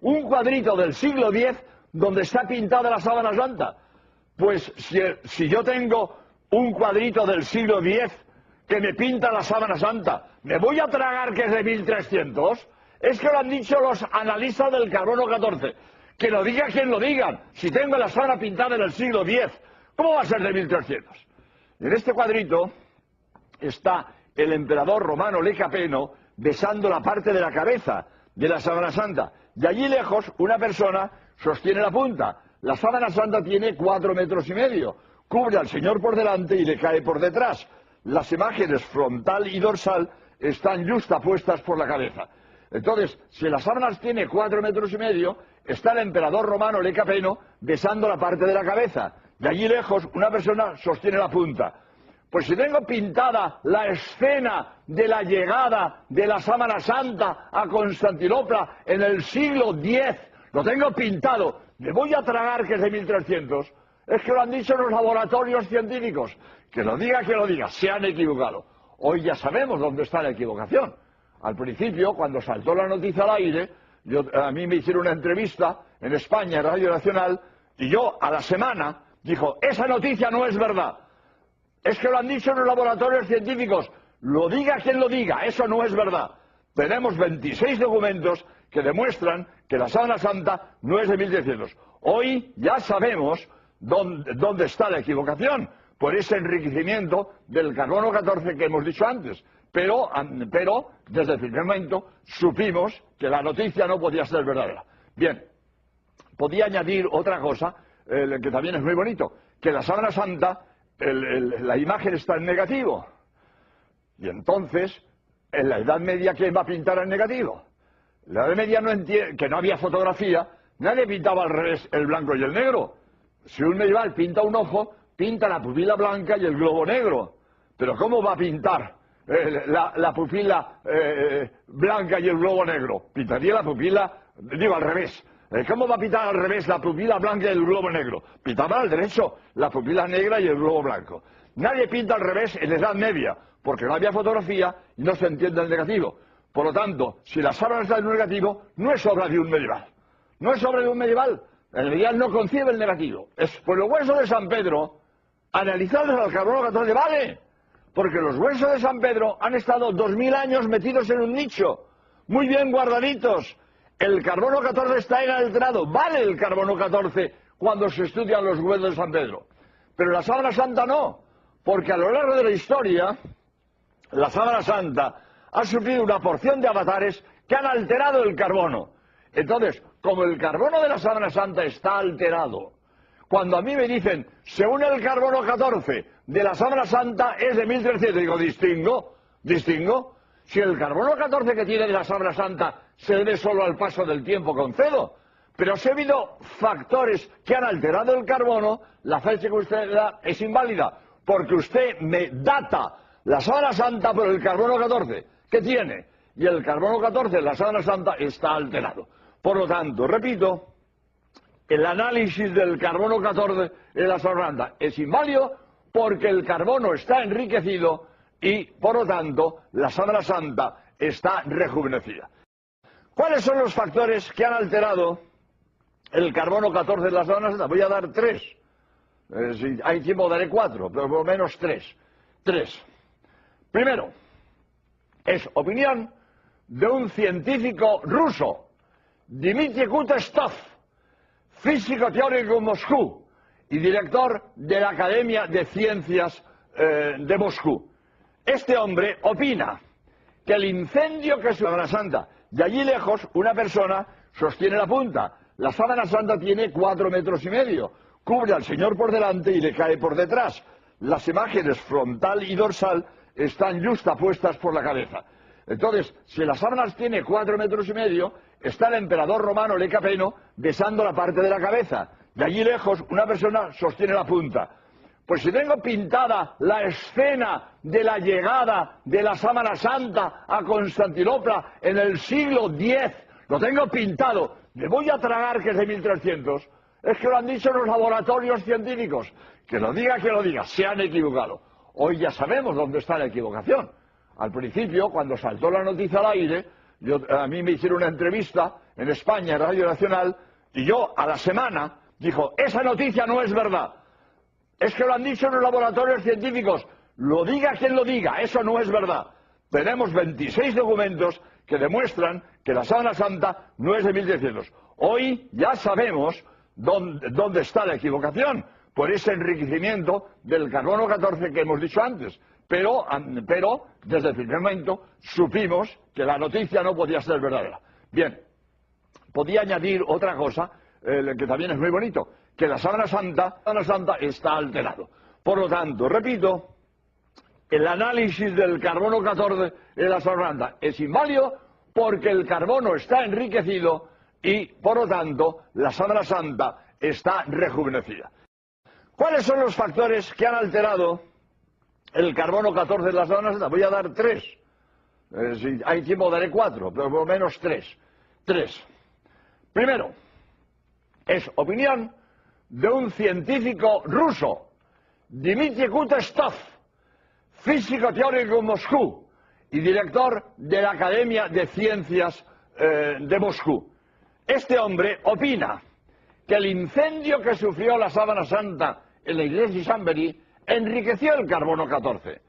Un cuadrito del siglo X donde está pintada la sábana santa. Pues si yo tengo un cuadrito del siglo X que me pinta la sábana santa, ¿me voy a tragar que es de 1300? Es que lo han dicho los analistas del carbono 14. Que lo diga quien lo digan. Si tengo la sábana pintada en el siglo X, ¿cómo va a ser de 1300? En este cuadrito está el emperador romano Lecapeno besando la parte de la cabeza de la sábana santa. De allí lejos, una persona sostiene la punta. La sábana santa tiene 4,5 metros. Cubre al señor por delante y le cae por detrás. Las imágenes frontal y dorsal están justapuestas por la cabeza. Entonces, si la sábana tiene 4,5 metros, está el emperador romano Lecapeno besando la parte de la cabeza. De allí lejos, una persona sostiene la punta. Pues si tengo pintada la escena de la llegada de la sábana santa a Constantinopla en el siglo X, lo tengo pintado, ¿me voy a tragar que es de 1300? Es que lo han dicho los laboratorios científicos. Que lo diga, se han equivocado. Hoy ya sabemos dónde está la equivocación. Al principio, cuando saltó la noticia al aire, a mí me hicieron una entrevista en España, en Radio Nacional, y yo a la semana dijo, esa noticia no es verdad. Es que lo han dicho los laboratorios científicos. Lo diga quien lo diga, eso no es verdad. Tenemos 26 documentos que demuestran que la sábana santa no es de 1300. Hoy ya sabemos dónde está la equivocación, por ese enriquecimiento del carbono 14 que hemos dicho antes. Pero desde el primer momento supimos que la noticia no podía ser verdadera. Bien, podía añadir otra cosa, que también es muy bonito, que la sábana santa, la imagen está en negativo. Y entonces, en la Edad Media, ¿quién va a pintar en negativo? En la Edad Media que no había fotografía, nadie pintaba al revés el blanco y el negro. Si un medieval pinta un ojo, pinta la pupila blanca y el globo negro. Pero ¿cómo va a pintar la pupila blanca y el globo negro? Pintaría la pupila, al revés. ¿Cómo va a pintar al revés la pupila blanca y el globo negro? Pintaba al derecho la pupila negra y el globo blanco. Nadie pinta al revés en la Edad Media, porque no había fotografía y no se entiende el negativo. Por lo tanto, si la sábana está en un negativo, no es obra de un medieval. No es obra de un medieval. El medieval no concibe el negativo. Es por los huesos de San Pedro, analizados al carbono 14, vale. Porque los huesos de San Pedro han estado 2000 años metidos en un nicho, muy bien guardaditos. El carbono 14 está inalterado, vale el carbono 14 cuando se estudian los huesos de San Pedro. Pero la sábana santa no, porque a lo largo de la historia, la sábana santa ha sufrido una porción de avatares que han alterado el carbono. Entonces, como el carbono de la sábana santa está alterado, cuando a mí me dicen, según el carbono 14 de la sábana santa es de 1300, digo, distingo. Si el carbono 14 que tiene de la sábana santa se debe solo al paso del tiempo, concedo. Pero si ha habido factores que han alterado el carbono, la fecha que usted da es inválida, porque usted me data la sábana santa por el carbono 14 que tiene, y el carbono 14 de la sábana santa está alterado. Por lo tanto, repito, el análisis del carbono 14 de la sábana santa es inválido porque el carbono está enriquecido y, por lo tanto, la sábana santa está rejuvenecida. ¿Cuáles son los factores que han alterado el carbono 14 de la sábana santa? Voy a dar 3. Si hay tiempo daré 4, pero por lo menos 3. 3. Primero, es opinión de un científico ruso, Dmitry Kutestov, físico teórico en Moscú, y director de la Academia de Ciencias de Moscú. Este hombre opina que el incendio que es la Sábana Santa, de allí lejos una persona sostiene la punta. La Sábana Santa tiene 4,5 metros, cubre al señor por delante y le cae por detrás. Las imágenes frontal y dorsal están justapuestas por la cabeza. Entonces, si la sábana tiene 4,5 metros, está el emperador romano Lecapeno besando la parte de la cabeza. De allí lejos una persona sostiene la punta. Pues si tengo pintada la escena de la llegada de la Sábana Santa a Constantinopla en el siglo X, lo tengo pintado, me voy a tragar que es de 1300, es que lo han dicho los laboratorios científicos. Que lo diga, se han equivocado. Hoy ya sabemos dónde está la equivocación. Al principio, cuando saltó la noticia al aire, a mí me hicieron una entrevista en España, en Radio Nacional, y yo a la semana dijo, esa noticia no es verdad. Es que lo han dicho los laboratorios científicos. Lo diga quien lo diga, eso no es verdad. Tenemos 26 documentos que demuestran que la Sábana Santa no es de 1300. Hoy ya sabemos dónde está la equivocación, por ese enriquecimiento del carbono 14 que hemos dicho antes. Pero desde el primer momento supimos que la noticia no podía ser verdadera. Bien, podía añadir otra cosa, que también es muy bonito, que la Sábana Santa está alterado. Por lo tanto, repito, el análisis del carbono 14 en la Sábana Santa es inválido porque el carbono está enriquecido y, por lo tanto, la Sábana Santa está rejuvenecida. ¿Cuáles son los factores que han alterado el carbono 14 de la Sábana Santa? Voy a dar 3. Si hay tiempo daré 4, pero por lo menos 3. 3. Primero, es opinión de un científico ruso, Dmitry Kutestov, físico teórico en Moscú y director de la Academia de Ciencias de Moscú. Este hombre opina que el incendio que sufrió la Sábana Santa en la iglesia de Chambéry enriqueció el carbono 14.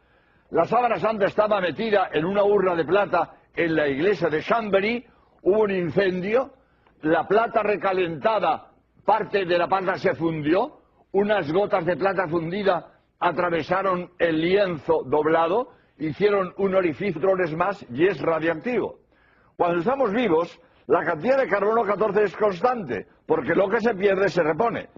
La Sábana Santa estaba metida en una urna de plata en la iglesia de Chambéry, hubo un incendio, la plata recalentada, parte de la plata se fundió, unas gotas de plata fundida atravesaron el lienzo doblado, hicieron un orificio más y es radiactivo. Cuando estamos vivos, la cantidad de carbono 14 es constante, porque lo que se pierde se repone.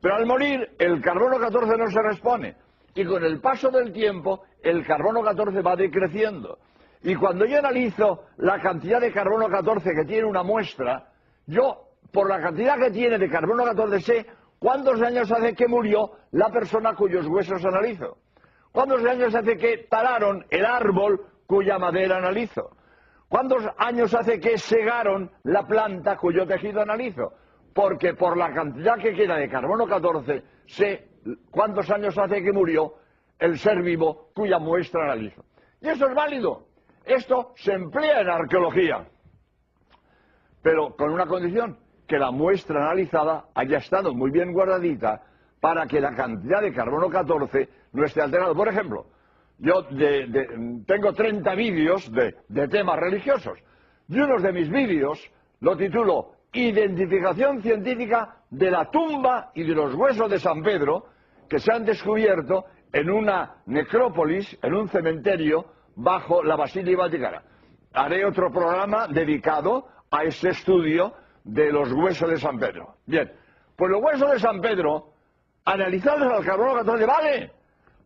Pero al morir, el carbono 14 no se repone. Y con el paso del tiempo, el carbono 14 va decreciendo. Y cuando yo analizo la cantidad de carbono 14 que tiene una muestra, yo, por la cantidad que tiene de carbono 14, sé cuántos años hace que murió la persona cuyos huesos analizo. Cuántos años hace que talaron el árbol cuya madera analizo. ¿Cuántos años hace que segaron la planta cuyo tejido analizo? Porque por la cantidad que queda de carbono 14 sé cuántos años hace que murió el ser vivo cuya muestra analizo. Y eso es válido. Esto se emplea en arqueología. Pero con una condición, que la muestra analizada haya estado muy bien guardadita para que la cantidad de carbono 14 no esté alterada. Por ejemplo, yo tengo 30 vídeos de temas religiosos y uno de mis vídeos lo titulo Identificación científica de la tumba y de los huesos de San Pedro que se han descubierto en una necrópolis, en un cementerio bajo la Basílica Vaticana. Haré otro programa dedicado a ese estudio de los huesos de San Pedro. Bien, pues los huesos de San Pedro, analizados al carbono 14, vale,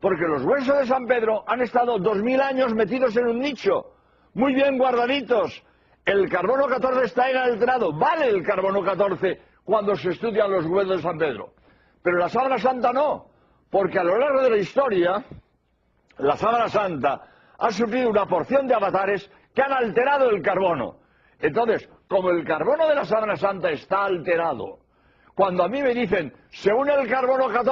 porque los huesos de San Pedro han estado 2000 años metidos en un nicho, muy bien guardaditos. El carbono 14 está inalterado, vale el carbono 14 cuando se estudian los huesos de San Pedro. Pero la Sábana Santa no, porque a lo largo de la historia, la Sábana Santa ha sufrido una porción de avatares que han alterado el carbono. Entonces, como el carbono de la Sábana Santa está alterado, cuando a mí me dicen, se une el carbono 14,